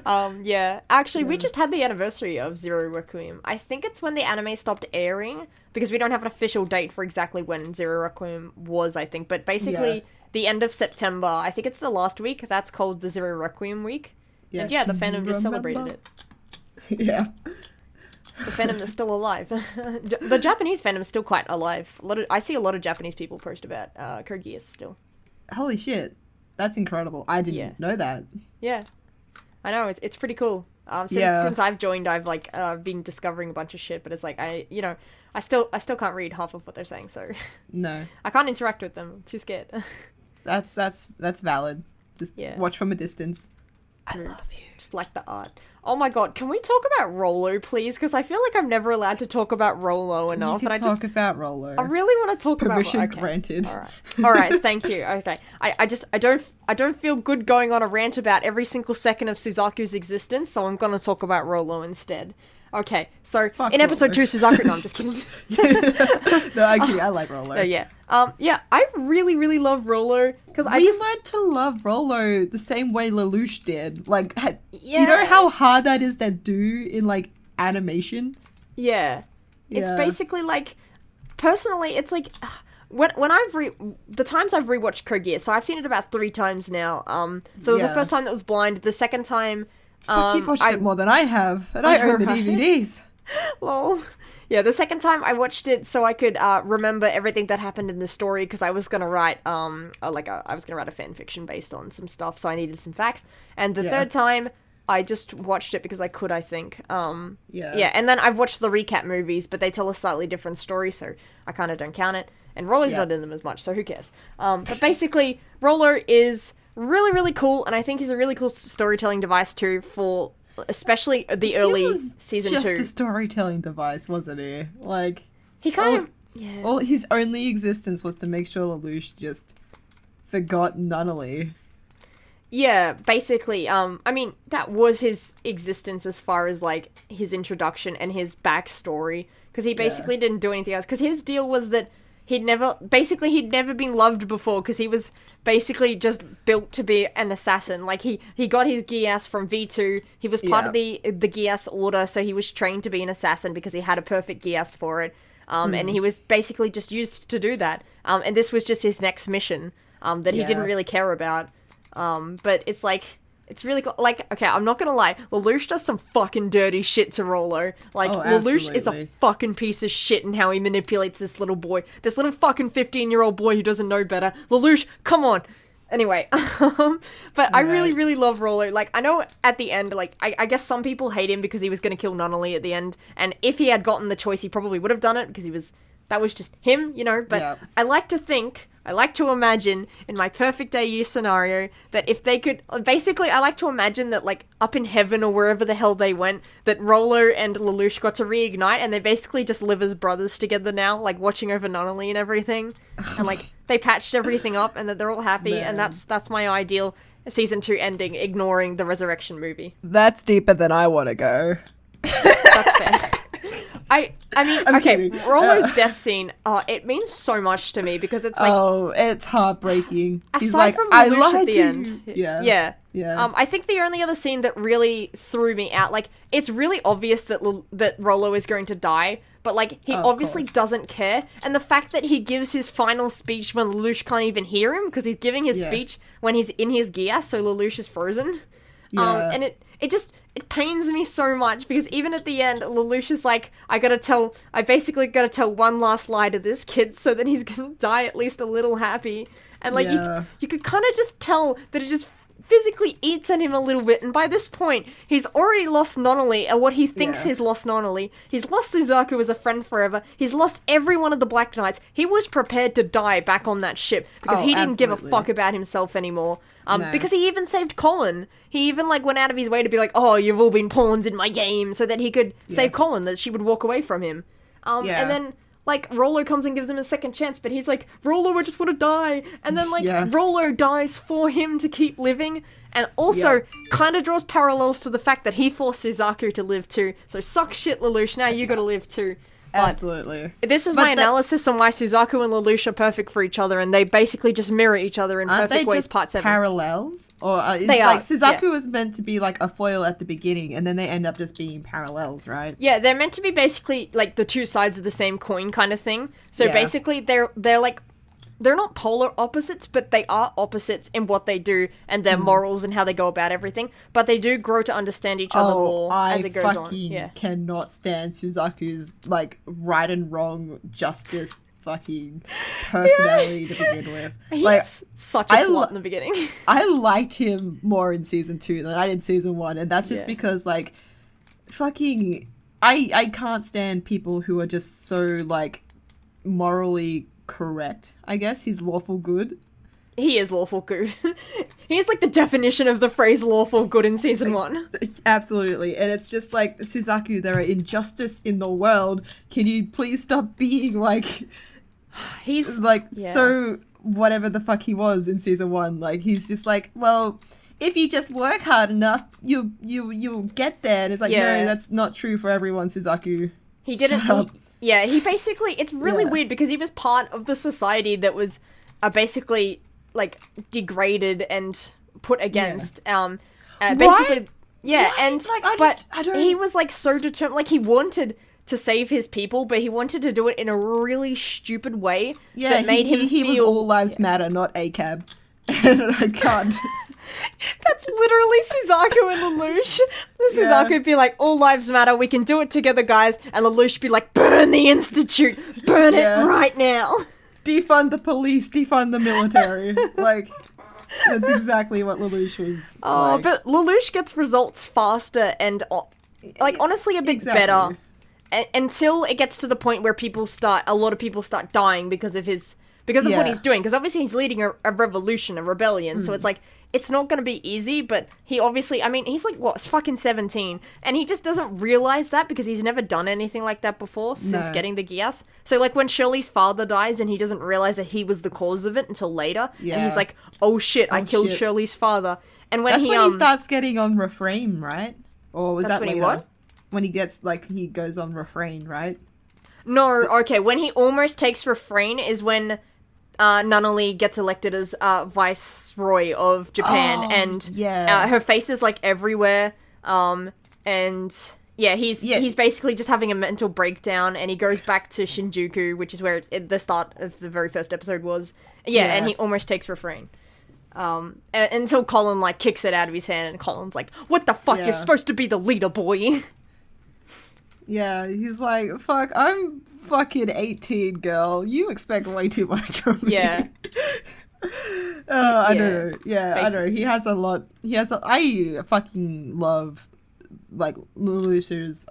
Actually, we just had the anniversary of Zero Requiem. I think it's when the anime stopped airing, because we don't have an official date for exactly when Zero Requiem was, I think. But basically, the end of September, I think it's the last week, that's called the Zero Requiem week. Yeah. And the fandom just celebrated it. Yeah. The fandom is still alive. The Japanese fandom is still quite alive. I see a lot of Japanese people post about Code Geass still. Holy shit. That's incredible. I didn't know that. Yeah. I know, it's pretty cool. Since I've joined, I've like been discovering a bunch of shit, but it's like I still can't read half of what they're saying, so no. I can't interact with them. I'm too scared. That's valid. Just watch from a distance. I love you. Just like the art. Oh my god, can we talk about Rollo, please? Because I feel like I'm never allowed to talk about Rollo enough. You can talk about Rollo. I really want to talk about Permission granted. All right, thank you. Okay. I don't feel good going on a rant about every single second of Suzaku's existence, so I'm going to talk about Rollo instead. Okay, so in episode 2, Suzaku... No, I'm just kidding. No, actually, I like Rollo. I really, really love Rollo, because we learned to love Rollo the same way Lelouch did. Like, do you know how hard that is to do in, like, animation? Yeah. It's basically, like... Personally, it's like... When the times I've rewatched Code Geass, so I've seen it about 3 times now. So there was the first time that was blind, the second time... You've watched it more than I have, and I own the DVDs. Lol. Yeah, the second time I watched it so I could remember everything that happened in the story, because I was gonna write I was gonna write a fan fiction based on some stuff, so I needed some facts. And the third time I just watched it because I could, I think. And then I've watched the recap movies, but they tell a slightly different story, so I kind of don't count it. And Rollo's not in them as much, so who cares? But basically, Rollo is really, really cool, and I think he's a really cool storytelling device too, for especially the early season 2. Just a storytelling device, wasn't he? Like, he kind of all his only existence was to make sure Lelouch just forgot Nunnally. Yeah, basically. I mean, that was his existence as far as like his introduction and his backstory, because he basically didn't do anything else. Because his deal was that he'd never been loved before because he was basically just built to be an assassin. Like, he got his Geass from V2. He was part of the Geass order, so he was trained to be an assassin because he had a perfect Geass for it. And he was basically just used to do that. And this was just his next mission that he didn't really care about. But it's like... It's really cool. Like, okay, I'm not gonna lie. Lelouch does some fucking dirty shit to Rollo. Like, Lelouch is a fucking piece of shit in how he manipulates this little boy. This little fucking 15-year-old boy who doesn't know better. Lelouch, come on. Anyway, but I really, really love Rollo. Like, I know at the end, like, I guess some people hate him because he was gonna kill Nunnally at the end. And if he had gotten the choice, he probably would have done it because that was just him, you know? But I like to imagine, in my perfect AU scenario, that if they could... Basically, I like to imagine that, like, up in heaven or wherever the hell they went, that Rollo and Lelouch got to reignite, and they basically just live as brothers together now, like, watching over Nunnally and everything. And, like, they patched everything up, and that they're all happy, and that's my ideal Season 2 ending, ignoring the Resurrection movie. That's deeper than I want to go. That's fair. I mean, okay, kidding. Rollo's death scene, it means so much to me because it's like... Oh, it's heartbreaking. Aside He's like, from I Lelouch lied at the to end. you. Yeah. I think the only other scene that really threw me out, like, it's really obvious that Rollo is going to die, but, like, he obviously doesn't care. And the fact that he gives his final speech when Lelouch can't even hear him, because he's giving his speech when he's in his Geass, so Lelouch is frozen. And it pains me so much because even at the end, Lelouch is like, I basically gotta tell one last lie to this kid so that he's gonna die at least a little happy. And like, you could kind of just tell that it just physically eats at him a little bit. And by this point, he's already lost Nunnally and what he thinks he's lost Nunnally. He's lost Suzaku as a friend forever. He's lost every one of the Black Knights. He was prepared to die back on that ship because he didn't give a fuck about himself anymore. Because he even saved Colin. He even, like, went out of his way to be like, oh, you've all been pawns in my game, so that he could save Colin, that she would walk away from him. And then, like, Rollo comes and gives him a second chance, but he's like, Rollo, I just want to die. And then, like, Rollo dies for him to keep living, and also kind of draws parallels to the fact that he forced Suzaku to live too. So suck shit, Lelouch, now you gotta live too. But absolutely. This is my analysis on why Suzaku and Lelouch are perfect for each other, and they basically just mirror each other in perfect ways. Part 7. Parallels, or they are. Suzaku was meant to be like a foil at the beginning, and then they end up just being parallels, right? Yeah, they're meant to be basically like the two sides of the same coin kind of thing. So basically, they're like. They're not polar opposites, but they are opposites in what they do and their morals and how they go about everything. But they do grow to understand each other more as it goes on. I cannot stand Suzaku's, like, right and wrong justice fucking personality to begin with. He's such a slut in the beginning. I liked him more in Season 2 than I did Season 1, and that's just because, like, fucking... I can't stand people who are just so, like, morally... correct, I guess. He's lawful good. He is lawful good. He's like the definition of the phrase lawful good in Season 1. Absolutely. And it's just like, Suzaku, there are injustice in the world. Can you please stop being like... He's like so whatever the fuck he was in Season 1. Like, he's just like, well, if you just work hard enough, you'll get there. And it's like, no, that's not true for everyone, Suzaku. He didn't... He basically... It's really weird because he was part of the society that was basically, like, degraded and put against. Basically... Yeah, what? And... Like, I don't... He was, like, so determined... Like, he wanted to save his people, but he wanted to do it in a really stupid way that made him feel... He was all lives matter, not ACAB. And I can't... That's literally Suzaku and Lelouch. Suzaku would be like, all lives matter, we can do it together, guys. And Lelouch would be like, burn the Institute! Burn it right now! Defund the police, defund the military. Like, that's exactly what Lelouch was like. But Lelouch gets results faster and, like, honestly a bit better. Until it gets to the point where a lot of people start dying because of what he's doing. Because obviously he's leading a revolution, a rebellion. So it's like, it's not going to be easy, but he obviously, I mean, he's like, what, fucking 17. And he just doesn't realize that because he's never done anything like that before since getting the Geass. So like when Shirley's father dies and he doesn't realize that he was the cause of it until later. And he's like, oh shit, I killed Shirley's father. And when when he starts getting on refrain, right? Or was that when later? When he gets, like, he goes on refrain, right? No, okay, when he almost takes refrain is when Nunnally gets elected as Viceroy of Japan, and her face is, like, everywhere, and... Yeah, he's basically just having a mental breakdown, and he goes back to Shinjuku, which is where the start of the very first episode was. Yeah, and he almost takes refrain. Until Colin, like, kicks it out of his hand, and Colin's like, what the fuck, you're supposed to be the leader, boy! Yeah, he's like, fuck, I'm fucking 18, girl. You expect way too much from me. Yeah. I know. Yeah, basically. I know. He has a lot. I fucking love, like, Lelouch's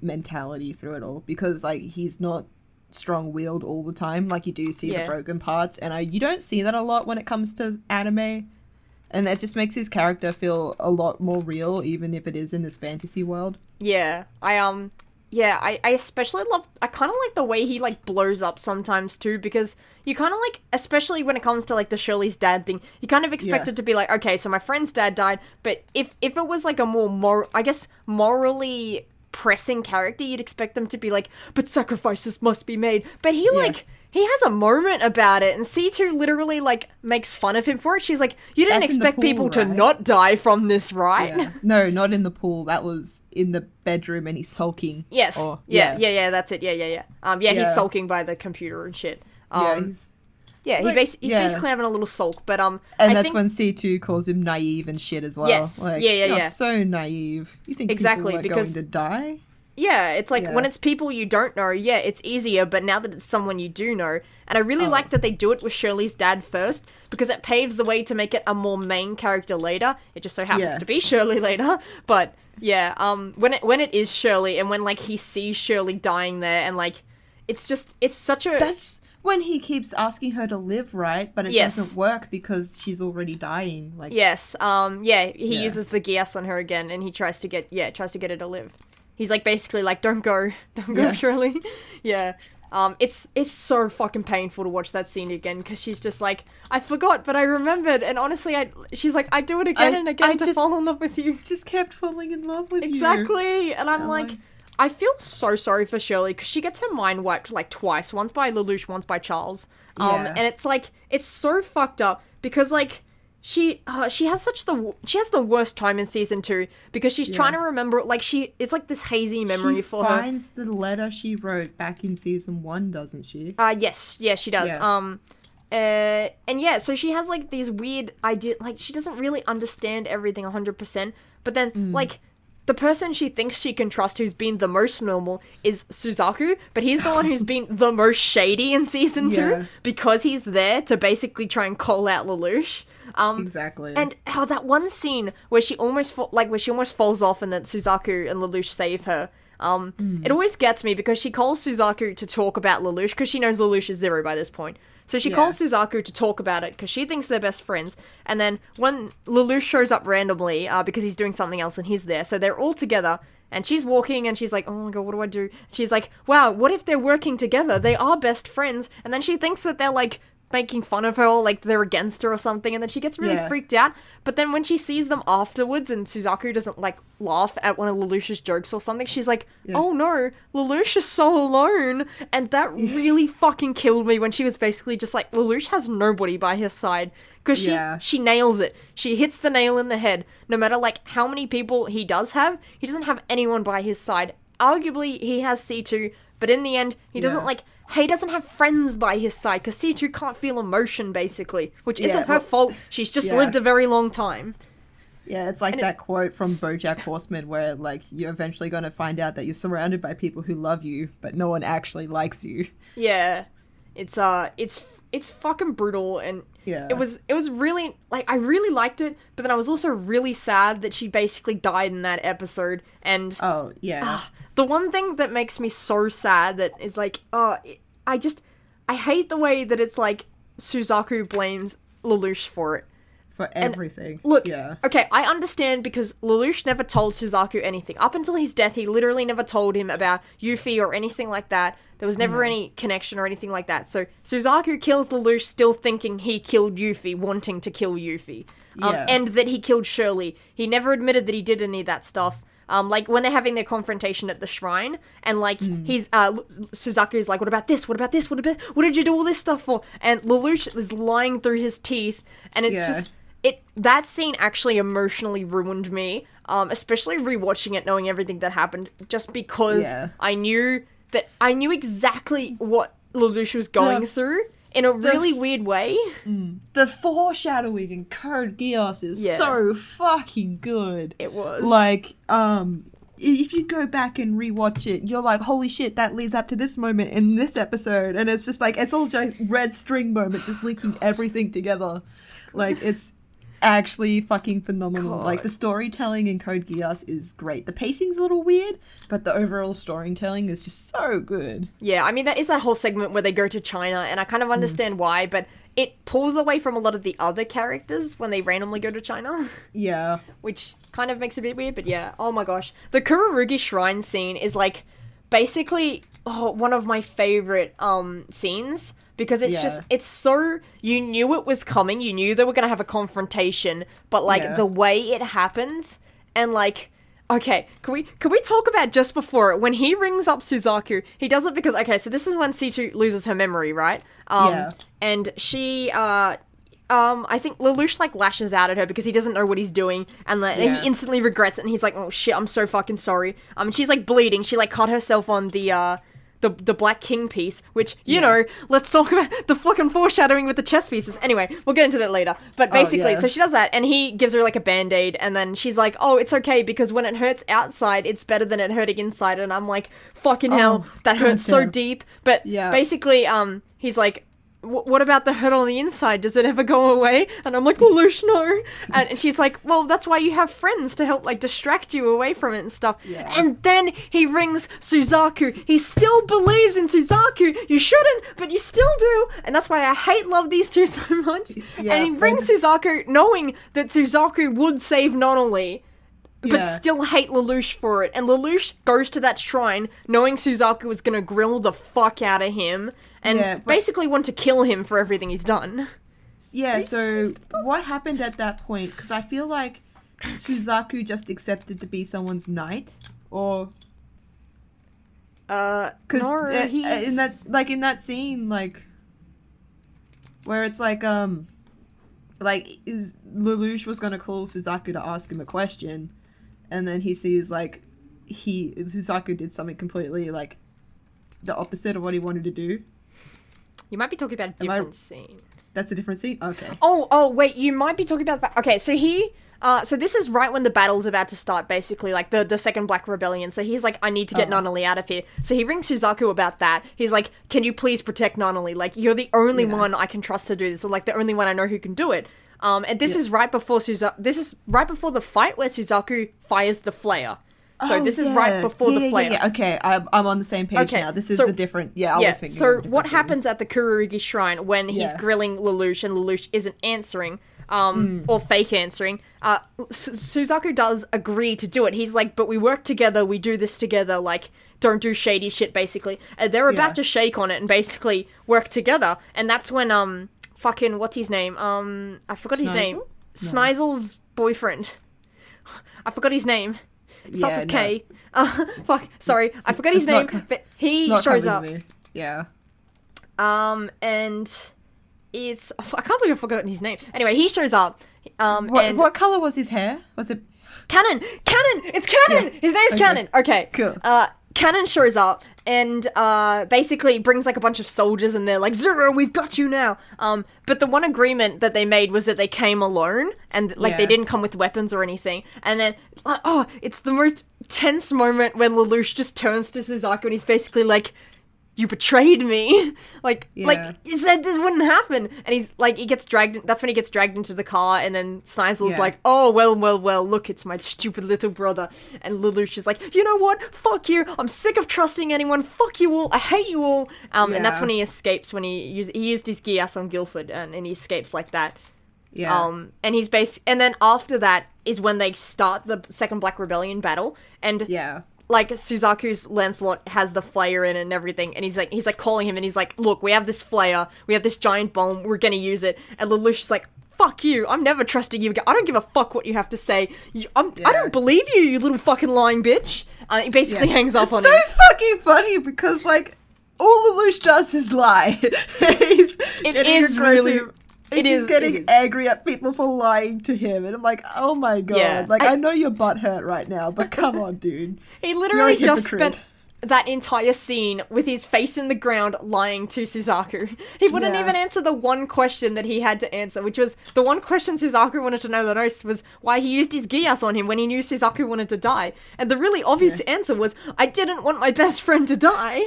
mentality through it all, because, like, he's not strong-willed all the time. Like, you do see the broken parts, and you don't see that a lot when it comes to anime, and that just makes his character feel a lot more real, even if it is in this fantasy world. Yeah, I especially I kind of like the way he, like, blows up sometimes, too, because you kind of, like, especially when it comes to, like, the Shirley's dad thing, you kind of expect it to be like, okay, so my friend's dad died, but if it was, like, a more, morally pressing character, you'd expect them to be like, but sacrifices must be made. But he, like, he has a moment about it, and C2 literally, like, makes fun of him for it. She's like, you didn't expect people to not die from this, right? Yeah. No, not in the pool. That was in the bedroom, and he's sulking. Yes. Yeah, that's it. Yeah. He's sulking by the computer and shit. He's basically having a little sulk, but and that's when C2 calls him naive and shit as well. Yes. Like, yeah. So naive. You think exactly people are going to die? Yeah, it's like, when it's people you don't know, it's easier, but now that it's someone you do know, and I really like that they do it with Shirley's dad first, because it paves the way to make it a more main character later. It just so happens to be Shirley later, but when it is Shirley, and when, like, he sees Shirley dying there, and, like, it's such a... That's when he keeps asking her to live, right? But it doesn't work because she's already dying. Like, he uses the Geass on her again, and he tries to get her to live. He's, like, basically like, don't go, Shirley. It's so fucking painful to watch that scene again, because she's just like, I forgot, but I remembered, and honestly, she's like, I do it again and again to fall in love with you. Just kept falling in love with you. Exactly, and I'm like, I feel so sorry for Shirley, because she gets her mind wiped, like, twice, once by Lelouch, once by Charles, and it's like, it's so fucked up, because, like, she has the worst time in season 2, because she's trying to remember, like, it's like this hazy memory for her. She finds the letter she wrote back in season 1, doesn't she? Yes, she does. So she has, like, these weird ideas, like, she doesn't really understand everything 100%, but then, like, the person she thinks she can trust who's been the most normal is Suzaku, but he's the one who's been the most shady in season 2, because he's there to basically try and call out Lelouch. Exactly. And how that one scene where she almost falls off, and then Suzaku and Lelouch save her. It always gets me, because she calls Suzaku to talk about Lelouch, because she knows Lelouch is Zero by this point. So she calls Suzaku to talk about it, because she thinks they're best friends. And then when Lelouch shows up randomly, because he's doing something else and he's there, so they're all together, and she's walking, and she's like, oh my god, what do I do? She's like, wow, what if they're working together? They are best friends. And then she thinks that they're, like, making fun of her, or, like, they're against her or something, and then she gets really freaked out. But then when she sees them afterwards, and Suzaku doesn't, like, laugh at one of Lelouch's jokes or something, she's like, oh no, Lelouch is so alone. And that really fucking killed me, when she was basically just like, Lelouch has nobody by his side. Because she nails it. She hits the nail in the head. No matter, like, how many people he does have, he doesn't have anyone by his side. Arguably, he has C2, but in the end, he doesn't, like, he doesn't have friends by his side, because C2 can't feel emotion, basically, which isn't her fault. She's just lived a very long time. Yeah, it's like that quote from BoJack Horseman, where, like, you're eventually going to find out that you're surrounded by people who love you, but no one actually likes you. Yeah. It's fucking brutal, and it was really, like, I really liked it, but then I was also really sad that she basically died in that episode, and... the one thing that makes me so sad that is, like, I hate the way that it's, like, Suzaku blames Lelouch for it. For everything. And look, okay, I understand, because Lelouch never told Suzaku anything. Up until his death, he literally never told him about Yuffie or anything like that. There was never any connection or anything like that. So Suzaku kills Lelouch still thinking he killed Yuffie, wanting to kill Yuffie. And that he killed Shirley. He never admitted that he did any of that stuff. Like when they're having their confrontation at the shrine, and like Suzaku's like, what about this? What about this? What did you do all this stuff for? And Lelouch is lying through his teeth, and it's just that scene actually emotionally ruined me. Especially rewatching it, knowing everything that happened, just because I knew exactly what Lelouch was going through in a really weird way. The foreshadowing in Code Geass is so fucking good. It was. Like, if you go back and rewatch it, you're like, holy shit, that leads up to this moment in this episode. And it's just like, it's all just red string moment, just linking everything together. Like, it's actually fucking phenomenal. God. Like, the storytelling in Code Geass is great. The pacing's a little weird, but the overall storytelling is just so good. Yeah, I mean, that is that whole segment where they go to China, and I kind of understand why, but it pulls away from a lot of the other characters when they randomly go to China. Yeah. Which kind of makes it a bit weird, but yeah. Oh my gosh. The Kururuki shrine scene is, like, basically one of my favorite scenes. Because it's just, it's so, you knew it was coming, you knew they were going to have a confrontation, but, like, the way it happens, and, like, okay, can we talk about just before it, when he rings up Suzaku, he does it because, okay, so this is when C2 loses her memory, right? And she, I think Lelouch, like, lashes out at her because he doesn't know what he's doing, and he instantly regrets it, and he's like, oh shit, I'm so fucking sorry. And she's, like, bleeding, she, like, cut herself on the Black King piece, which, you know, let's talk about the fucking foreshadowing with the chess pieces. Anyway, we'll get into that later. But basically, so she does that, and he gives her, like, a band-aid, and then she's like, oh, it's okay, because when it hurts outside, it's better than it hurting inside. And I'm like, fucking hell, that hurts so deep. But basically, he's like, what about the hurt on the inside? Does it ever go away? And I'm like, Lelouch, no. And she's like, well, that's why you have friends, to help, like, distract you away from it and stuff. Yeah. And then he rings Suzaku. He still believes in Suzaku. You shouldn't, but you still do. And that's why I love these two so much. Yeah, and he rings Suzaku knowing that Suzaku would save Nonoli, but still hate Lelouch for it. And Lelouch goes to that shrine knowing Suzaku was gonna grill the fuck out of him and basically want to kill him for everything he's done. Yeah, so what happened at that point? Because I feel like Suzaku just accepted to be someone's knight, or... Because no, in that scene, like, where it's like Lelouch was gonna call Suzaku to ask him a question, and then he sees, like, Suzaku did something completely, like, the opposite of what he wanted to do. You might be talking about a different scene. That's a different scene? Okay. Oh, wait, you might be talking about... Okay, so so this is right when the battle's about to start, basically, like, the Second Black Rebellion. So he's like, I need to get Nonoli out of here. So he rings Suzaku about that. He's like, can you please protect Nonoli? Like, you're the only one I can trust to do this, or, like, the only one I know who can do it. And this is right before this is right before the fight where Suzaku fires the flare. So this is right before the flare. Yeah. Okay, I'm on the same page now. This is the different... Yeah, I was thinking so what happens at the Kururuki Shrine when he's grilling Lelouch and Lelouch isn't answering, or fake answering, Suzaku does agree to do it. He's like, but we work together, we do this together, like, don't do shady shit, basically. And they're about to shake on it and basically work together. And that's when, fucking, what's his name? I forgot his name. Snizel's boyfriend. I forgot his name. It starts with K. Sorry. I forgot his name, but he shows up. Yeah. And it's... I can't believe I've forgotten his name. Anyway, he shows up. What color was his hair? Was it... Cannon! It's Cannon! Yeah. His name's Cannon! Okay. Cool. Cannon shows up and basically brings like a bunch of soldiers and they're like, Zero, we've got you now. But the one agreement that they made was that they came alone and like they didn't come with weapons or anything. And then, it's the most tense moment when Lelouch just turns to Suzaku and he's basically like, you betrayed me. like you said this wouldn't happen. And he's like, that's when he gets dragged into the car and then Snizel's like, oh, well, look, it's my stupid little brother. And Lelouch is like, you know what? Fuck you. I'm sick of trusting anyone. Fuck you all. I hate you all. And that's when he escapes, when he used his Geass on Guilford and he escapes like that. Yeah. And he's and then after that is when they start the Second Black Rebellion battle. And like, Suzaku's Lancelot has the flare in it and everything, and he's like calling him, and he's like, look, we have this flare, we have this giant bomb, we're gonna use it, and Lelouch is like, fuck you. I'm never trusting you again. I don't give a fuck what you have to say. I don't believe you, you little fucking lying bitch. He basically hangs up on him. It's so fucking funny because, like, all Lelouch does is lie. He's getting angry at people for lying to him, and I'm like, oh my god. Yeah, I know your butt hurt right now, but come on, dude. He literally just spent that entire scene with his face in the ground lying to Suzaku. He wouldn't even answer the one question that he had to answer, which was the one question Suzaku wanted to know the most was why he used his Geass on him when he knew Suzaku wanted to die. And the really obvious answer was, I didn't want my best friend to die.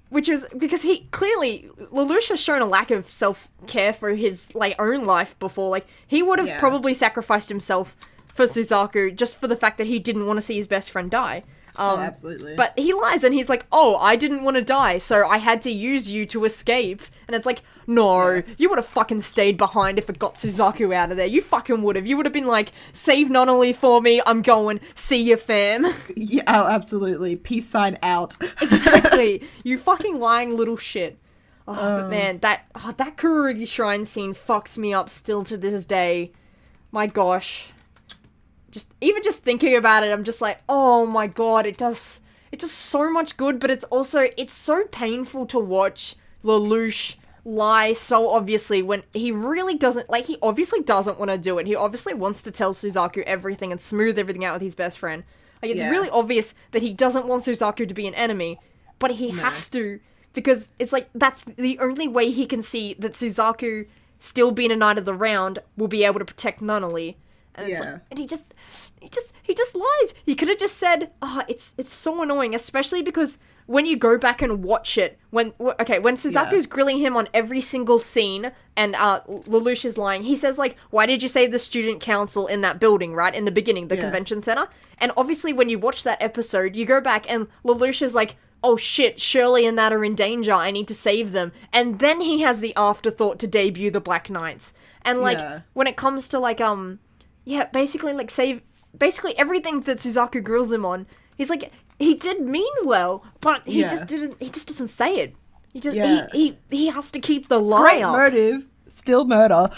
Which is because Lelouch has shown a lack of self-care for his, like, own life before. Like, he would have probably sacrificed himself for Suzaku just for the fact that he didn't want to see his best friend die. Absolutely. But he lies and he's like, oh, I didn't want to die, so I had to use you to escape. And it's like, no, you would have fucking stayed behind if it got Suzaku out of there. You fucking would have. You would have been like, save Nonoli for me, I'm going, see ya, fam. Yeah, oh, absolutely. Peace sign out. Exactly. You fucking lying little shit. But man, that Kururuki shrine scene fucks me up still to this day. My gosh. Just thinking about it, I'm just like, oh my god, it does so much good, but it's so painful to watch Lelouch lie so obviously when he really doesn't, like, he obviously doesn't want to do it. He obviously wants to tell Suzaku everything and smooth everything out with his best friend. Like, it's really obvious that he doesn't want Suzaku to be an enemy, but he has to, because it's like, that's the only way he can see that Suzaku, still being a Knight of the Round, will be able to protect Nonoli. And it's like, and he just lies. He could have just said, it's so annoying, especially because when you go back and watch it, when Suzaku's grilling him on every single scene, and Lelouch is lying, he says, like, why did you save the student council in that building, right, in the beginning, the convention center? And obviously when you watch that episode, you go back and Lelouch is like, oh shit, Shirley and that are in danger, I need to save them. And then he has the afterthought to debut the Black Knights. And, like, when it comes to, like, basically, like, basically everything that Suzaku grills him on, he's like, he did mean well, but he just doesn't say it. He has to keep the lie up. Great motive, still murder.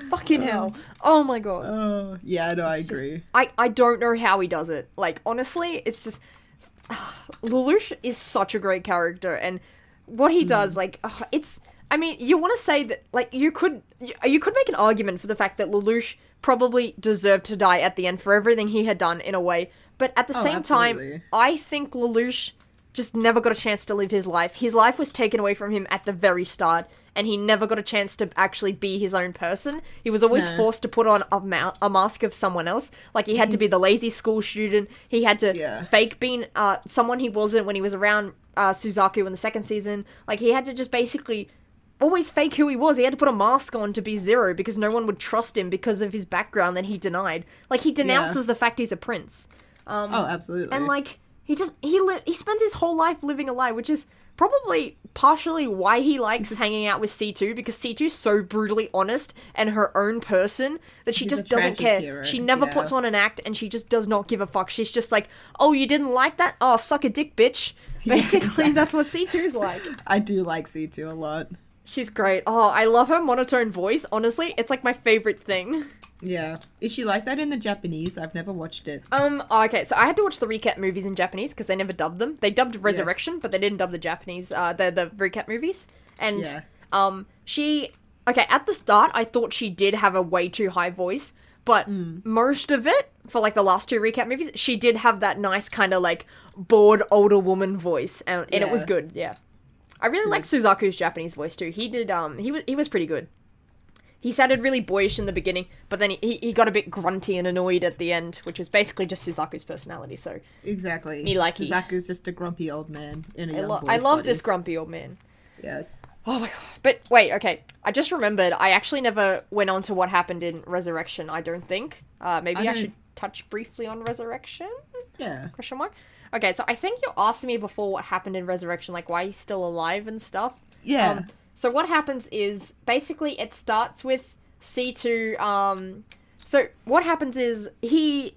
Fucking hell. Oh my god. Oh, yeah, no, I agree. I don't know how he does it. Like, honestly, it's just, Lelouch is such a great character, and what he does, like, it's, I mean, you want to say that, like, you could make an argument for the fact that Lelouch probably deserved to die at the end for everything he had done in a way, but at the same time, I think Lelouch just never got a chance to live his life. His life was taken away from him at the very start, and he never got a chance to actually be his own person. He was always forced to put on a mask of someone else. Like, he had to be the lazy school student. He had to fake being someone he wasn't when he was around Suzaku in the second season. Like, he had to just basically always fake who he was. He had to put a mask on to be Zero because no one would trust him because of his background that he denied. Like, he denounces the fact he's a prince. Absolutely. And, like, he spends his whole life living a lie, which is probably partially why he likes hanging out with C2, because C2's so brutally honest and her own person that she just doesn't care. Hero. She never puts on an act, and she just does not give a fuck. She's just like, oh, you didn't like that? Oh, suck a dick, bitch. Basically, that's what C2's like. I do like C2 a lot. She's great. Oh, I love her monotone voice. Honestly, it's like my favorite thing. Yeah. Is she like that in the Japanese? I've never watched it. Okay, so I had to watch the recap movies in Japanese because they never dubbed them. They dubbed Resurrection, but they didn't dub the Japanese, the recap movies. And, okay, at the start, I thought she did have a way too high voice, but most of it, for, like, the last two recap movies, she did have that nice kind of, like, bored older woman voice, and it was good, I really like Suzaku's Japanese voice, too. He did, he was pretty good. He sounded really boyish in the beginning, but then he got a bit grunty and annoyed at the end, which was basically just Suzaku's personality, so... Exactly. Suzaku's just a grumpy old man in a young boy's I love body. this grumpy old man. Yes. Oh my god. But wait, okay. I just remembered, I actually never went on to what happened in Resurrection, I don't think. Maybe I should touch briefly on Resurrection? Yeah. Question mark? Okay, so I think you asked me before what happened in Resurrection, like why he's still alive and stuff. Yeah. So what happens is, basically, it starts with C2, so what happens is,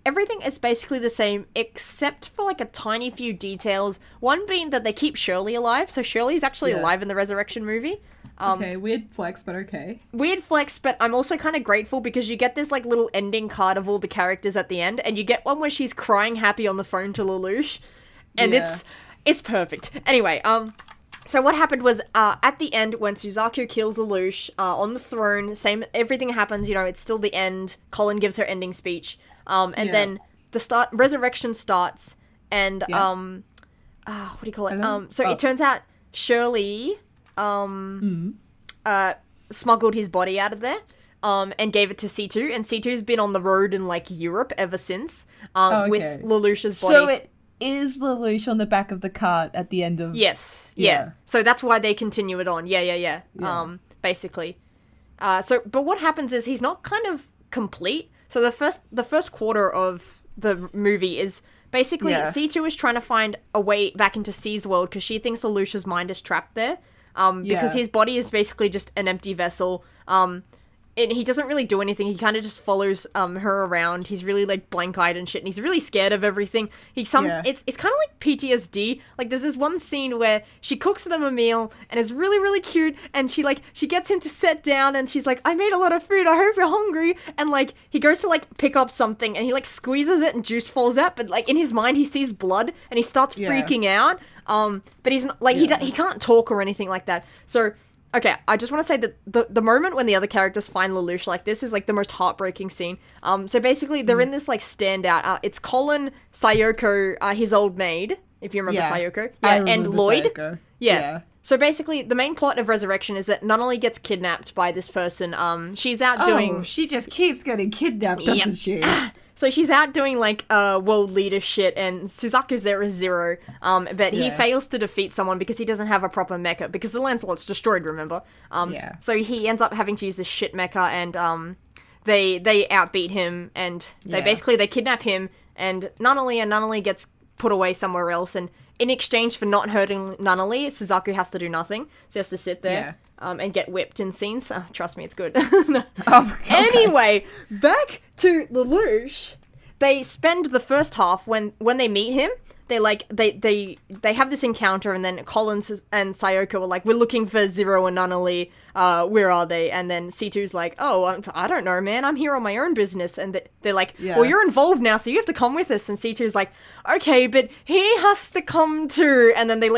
everything is basically the same, except for, like, a tiny few details. One being that they keep Shirley alive, so Shirley's actually alive in the Resurrection movie. Okay, weird flex, but okay. Weird flex, but I'm also kind of grateful because you get this like little ending card of all the characters at the end, and you get one where she's crying happy on the phone to Lelouch, and it's perfect. Anyway, so what happened was at the end when Suzaku kills Lelouch on the throne, everything happens. It's still the end. Colin gives her ending speech, and then the resurrection starts, and what do you call it? So it turns out Shirley smuggled his body out of there and gave it to C2, and C2's been on the road in like Europe ever since with Lelouch's body. So it is Lelouch on the back of the cart at the end of... Yes, yeah. So that's why they continue it on. Yeah. Basically. But what happens is he's not kind of complete. So the first quarter of the movie is basically C2 is trying to find a way back into C's world because she thinks Lelouch's mind is trapped there. Because his body is basically just an empty vessel. And he doesn't really do anything. He kind of just follows her around. He's really like blank-eyed and shit, and he's really scared of everything. It's kind of like PTSD. Like there's this one scene where she cooks them a meal and it's really really cute, and she gets him to sit down and she's like, "I made a lot of food. I hope you're hungry." And like he goes to like pick up something and he like squeezes it and juice falls out, but like in his mind he sees blood and he starts freaking out. But he's not like he can't talk or anything like that. So. Okay, I just want to say that the moment when the other characters find Lelouch like this is like the most heartbreaking scene. So basically they're in this like standout. It's Colin, Sayoko, his old maid, if you remember Sayoko, and Lloyd. Sayoko. Yeah. So basically the main plot of Resurrection is that Nunnally gets kidnapped by this person. She's out doing... she just keeps getting kidnapped, doesn't she? So she's out doing, like, world leader shit, and Suzaku's there as Zero, but he fails to defeat someone because he doesn't have a proper mecha, because the Lancelot's destroyed, remember? So he ends up having to use this shit mecha, and they outbeat him, and they kidnap him, and Nunnally gets put away somewhere else, and in exchange for not hurting Nunnally, Suzaku has to do nothing, so he has to sit there. And get whipped in scenes. Oh, trust me, it's good. Okay. Anyway, back to Lelouch. They spend the first half when they meet him. They have this encounter, and then Collins and Sayoko are like, "We're looking for Zero and Nunnally. Where are they?" And then C2's like, "Oh, I don't know, man. I'm here on my own business." And they're like, "Well, you're involved now, so you have to come with us." And C2's like, "Okay, but he has to come too." And then they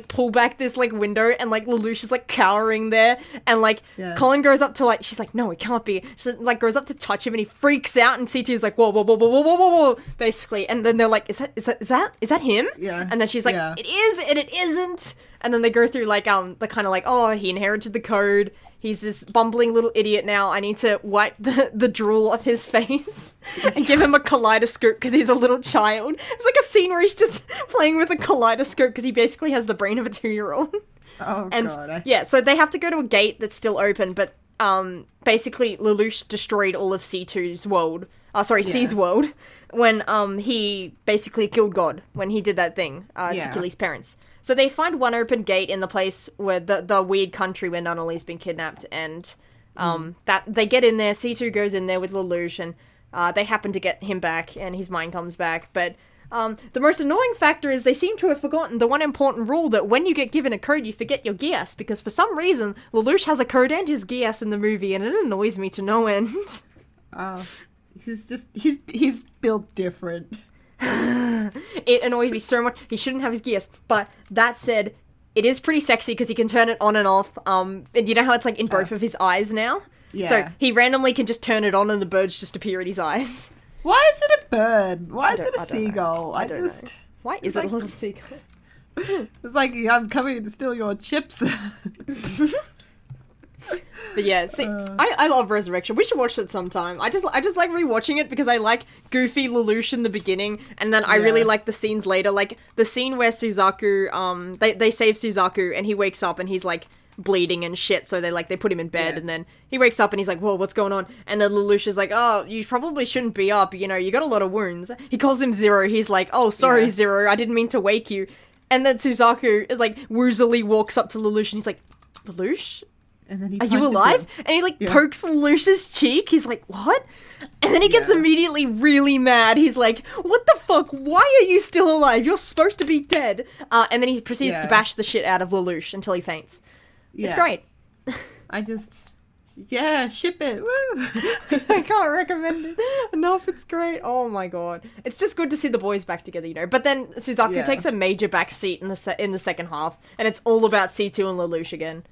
pull back this like window, and like Lelouch is like cowering there, and like Colin goes up to like, she's like, "No, it can't be." She like goes up to touch him, and he freaks out, and C2's like, "Whoa," basically. And then they're like, "Is that him?" Yeah. And then she's like, "It is, and it isn't." And then they go through like the kind of like, "Oh, he inherited the code. He's this bumbling little idiot now. I need to wipe the drool off his face and give him a kaleidoscope because he's a little child." It's like a scene where he's just playing with a kaleidoscope because he basically has the brain of a 2-year-old. Oh, and God. so they have to go to a gate that's still open, but basically Lelouch destroyed all of C2's world. C's world. When he basically killed God when he did that thing to kill his parents. So they find one open gate in the place where the weird country where Nunnally's been kidnapped, and that they get in there. C2 goes in there with Lelouch, and they happen to get him back, and his mind comes back. But the most annoying factor is they seem to have forgotten the one important rule that when you get given a code, you forget your Geass, because for some reason Lelouch has a code and his Geass in the movie, and it annoys me to no end. Oh. He's built different. It annoys me so much. He shouldn't have his Geass. But that said, it is pretty sexy because he can turn it on and off. And you know how it's like in both of his eyes now? Yeah. So he randomly can just turn it on and the birds just appear at his eyes. Why is it a bird? Why is it a seagull? I don't know. Why is it a little seagull? It's like, I'm coming to steal your chips. But yeah, see, I love Resurrection. We should watch it sometime. I just like rewatching it because I like goofy Lelouch in the beginning, and then I really like the scenes later. Like the scene where Suzaku, they save Suzaku, and he wakes up and he's like bleeding and shit. So they put him in bed, and then he wakes up and he's like, "Whoa, what's going on?" And then Lelouch is like, "Oh, you probably shouldn't be up. You know, you got a lot of wounds." He calls him Zero. He's like, "Oh, sorry, Zero. I didn't mean to wake you." And then Suzaku is like woozily walks up to Lelouch and he's like, "Lelouch? And then he Are you alive?" him. And he like pokes Lelouch's cheek. He's like, "What?" And then he gets immediately really mad. He's like, "What the fuck? Why are you still alive? You're supposed to be dead." And then he proceeds to bash the shit out of Lelouch until he faints. It's great. Yeah, ship it. Woo! I can't recommend it enough. It's great. Oh my god, it's just good to see the boys back together, you know. But then Suzaku takes a major back seat in the second half, and it's all about C2 and Lelouch again.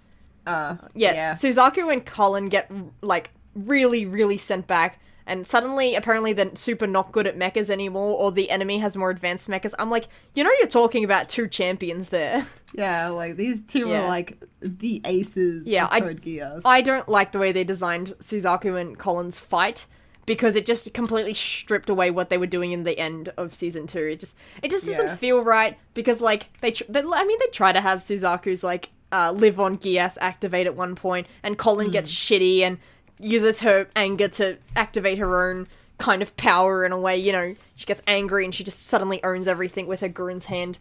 Yeah, Suzaku and Colin get like really, really sent back, and suddenly, apparently, they're super not good at mechas anymore, or the enemy has more advanced mechas. I'm like, you know, you're talking about two champions there. Yeah, like, these two are, like, the aces of Code Geass. I don't like the way they designed Suzaku and Colin's fight, because it just completely stripped away what they were doing in the end of Season 2. It just doesn't feel right, because, like, they try to have Suzaku's, like, live on Geass activate at one point, and Colin gets shitty and uses her anger to activate her own kind of power in a way, you know, she gets angry and she just suddenly owns everything with her Gurren's hand.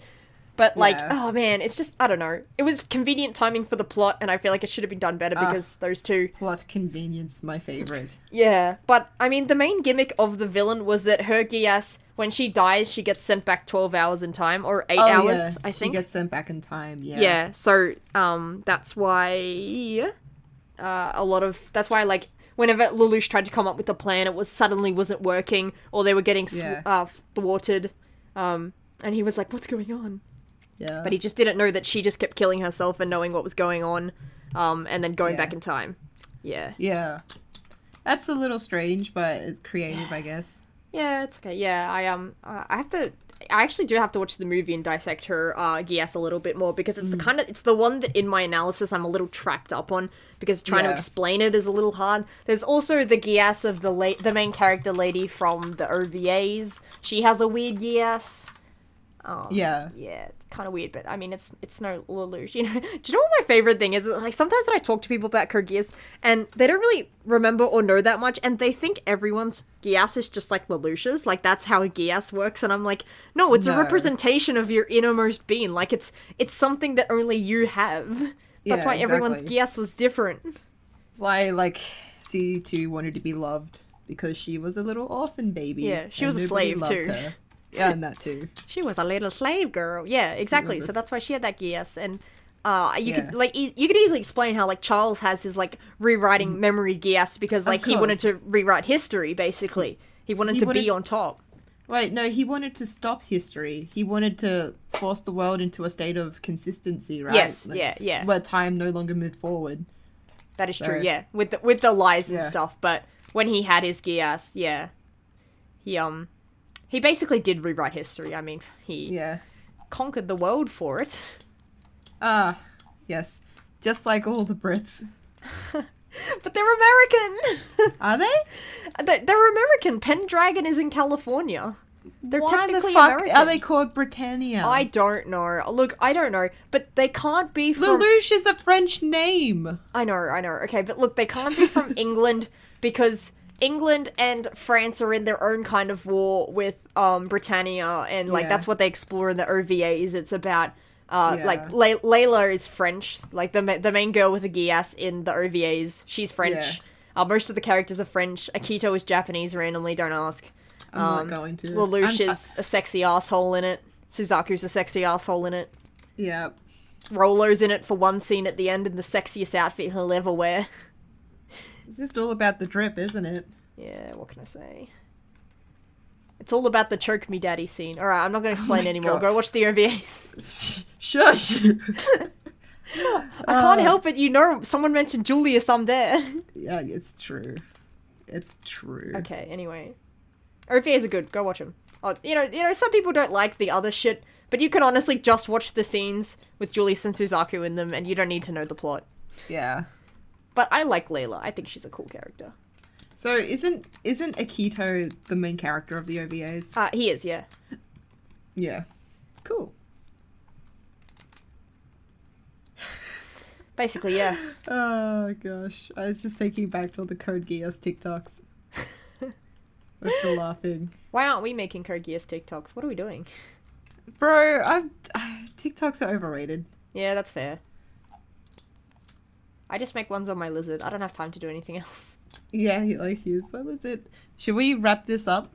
But, like, oh man, it's just, I don't know. It was convenient timing for the plot, and I feel like it should have been done better because those two... Plot convenience, my favourite. Yeah, but, I mean, the main gimmick of the villain was that her Geass, when she dies, she gets sent back 12 hours in time, or 8 hours, I think. She gets sent back in time, Yeah, so, that's why... that's why, like, whenever Lelouch tried to come up with a plan, it suddenly wasn't working, or they were getting thwarted, and he was like, what's going on? Yeah. But he just didn't know that she just kept killing herself and knowing what was going on, and then going back in time. Yeah. Yeah. That's a little strange, but it's creative, I guess. Yeah, it's okay. Yeah, I actually do have to watch the movie and dissect her Geass a little bit more, because it's it's the one that in my analysis I'm a little trapped up on, because trying to explain it is a little hard. There's also the Geass of the main character lady from the OVAs. She has a weird Geass. Yeah, it's kind of weird, but I mean, it's no Lelouch, you know. Do you know what my favorite thing is? Like, sometimes when I talk to people about Code Geass, and they don't really remember or know that much, and they think everyone's Geass is just like Lelouch's, like that's how a Geass works, and I'm like, no, it's a representation of your innermost being. Like, it's something that only you have. That's why everyone's Geass was different. It's like C2 wanted to be loved because she was a little orphan baby. Yeah, she was a slave too. Her. Yeah, and that too. She was a little slave girl. Yeah, exactly. So that's why she had that Geass, and you could easily explain how, like, Charles has his, like, rewriting memory Geass because, like, he wanted to rewrite history, basically. He wanted to be on top. Wait, no, he wanted to stop history. He wanted to force the world into a state of consistency, right? Yes, like, yeah. Where time no longer moved forward. That is true, yeah. With the lies and stuff, but when he had his Geass, he basically did rewrite history. I mean, he conquered the world for it. Yes. Just like all the Brits. But they're American! Are they? They're American. Pendragon is in California. They're technically American. Are they called Britannia? I don't know. Look, I don't know. But they can't be from... Lelouch is a French name. I know. Okay, but look, they can't be from England because... England and France are in their own kind of war with Britannia, and like that's what they explore in the OVAs. It's about like Layla is French, like the main girl with the Geass in the OVAs. She's French. Most of the characters are French. Akito is Japanese randomly. Don't ask. I'm not going to. Lelouch is a sexy asshole in it. Suzaku's a sexy asshole in it. Yeah. Rollo's in it for one scene at the end in the sexiest outfit he'll ever wear. It's just all about the drip, isn't it? Yeah, what can I say? It's all about the choke me daddy scene. Alright, I'm not going to explain anymore. God. Go watch the OVAs. Shush! I can't help it, you know, someone mentioned Julius, I'm there. Yeah, it's true. It's true. Okay, anyway. OVAs are good, go watch them. Oh, you know, some people don't like the other shit, but you can honestly just watch the scenes with Julius and Suzaku in them, and you don't need to know the plot. Yeah. But I like Layla. I think she's a cool character. So isn't Akito the main character of the OVAs? He is, yeah. Yeah. Cool. Basically, yeah. Oh gosh. I was just thinking back to all the Code Geass TikToks. With the laughing. Why aren't we making Code Geass TikToks? What are we doing? Bro, TikToks are overrated. Yeah, that's fair. I just make ones on my lizard. I don't have time to do anything else. Yeah, here's my lizard. Should we wrap this up?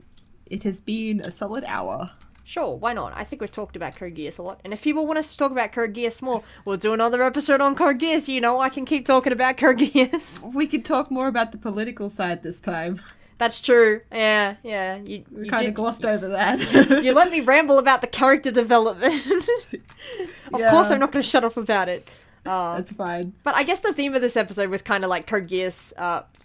It has been a solid hour. Sure, why not? I think we've talked about Code Geass a lot. And if people want us to talk about Code Geass more, we'll do another episode on Code Geass. You know, I can keep talking about Code Geass. We could talk more about the political side this time. That's true. Yeah. We kind of glossed over that. You let me ramble about the character development. Of course I'm not going to shut up about it. That's fine. But I guess the theme of this episode was kind of like Code Geass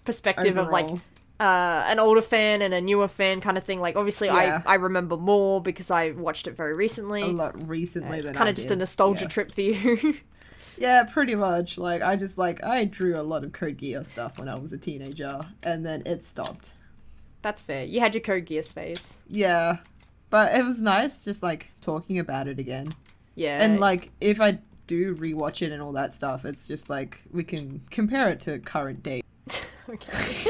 perspective Overall. of like an older fan and a newer fan kind of thing. Like, obviously, I remember more because I watched it very recently. A lot recently than kind of just a nostalgia trip for you. Yeah, pretty much. Like, I drew a lot of Code Geass stuff when I was a teenager, and then it stopped. That's fair. You had your Code Geass phase. Yeah. But it was nice just, like, talking about it again. Yeah. And, like, if I do rewatch it and all that stuff, it's just, like, we can compare it to current day. Okay.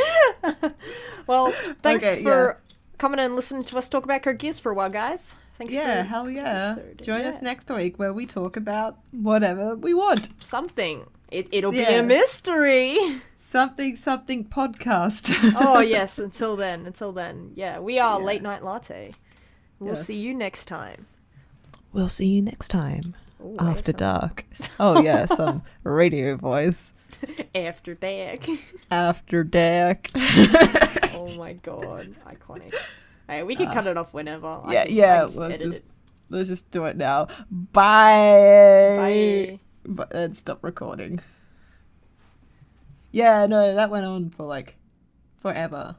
Well, thanks for coming and listening to us talk about Code Geass for a while, guys. Thanks for hell yeah. episode. Join us next week where we talk about whatever we want. Something. It'll be a mystery. Something podcast. Oh, yes. Until then. Yeah, we are Late Night Latte. We'll see you next time. We'll see you next time. Ooh, After dark. Oh, yeah, some radio voice. After dark. After dark. Oh my god. Iconic. Hey, we can cut it off whenever. Let's just do it now. Bye. And stop recording. Yeah, no, that went on for like forever.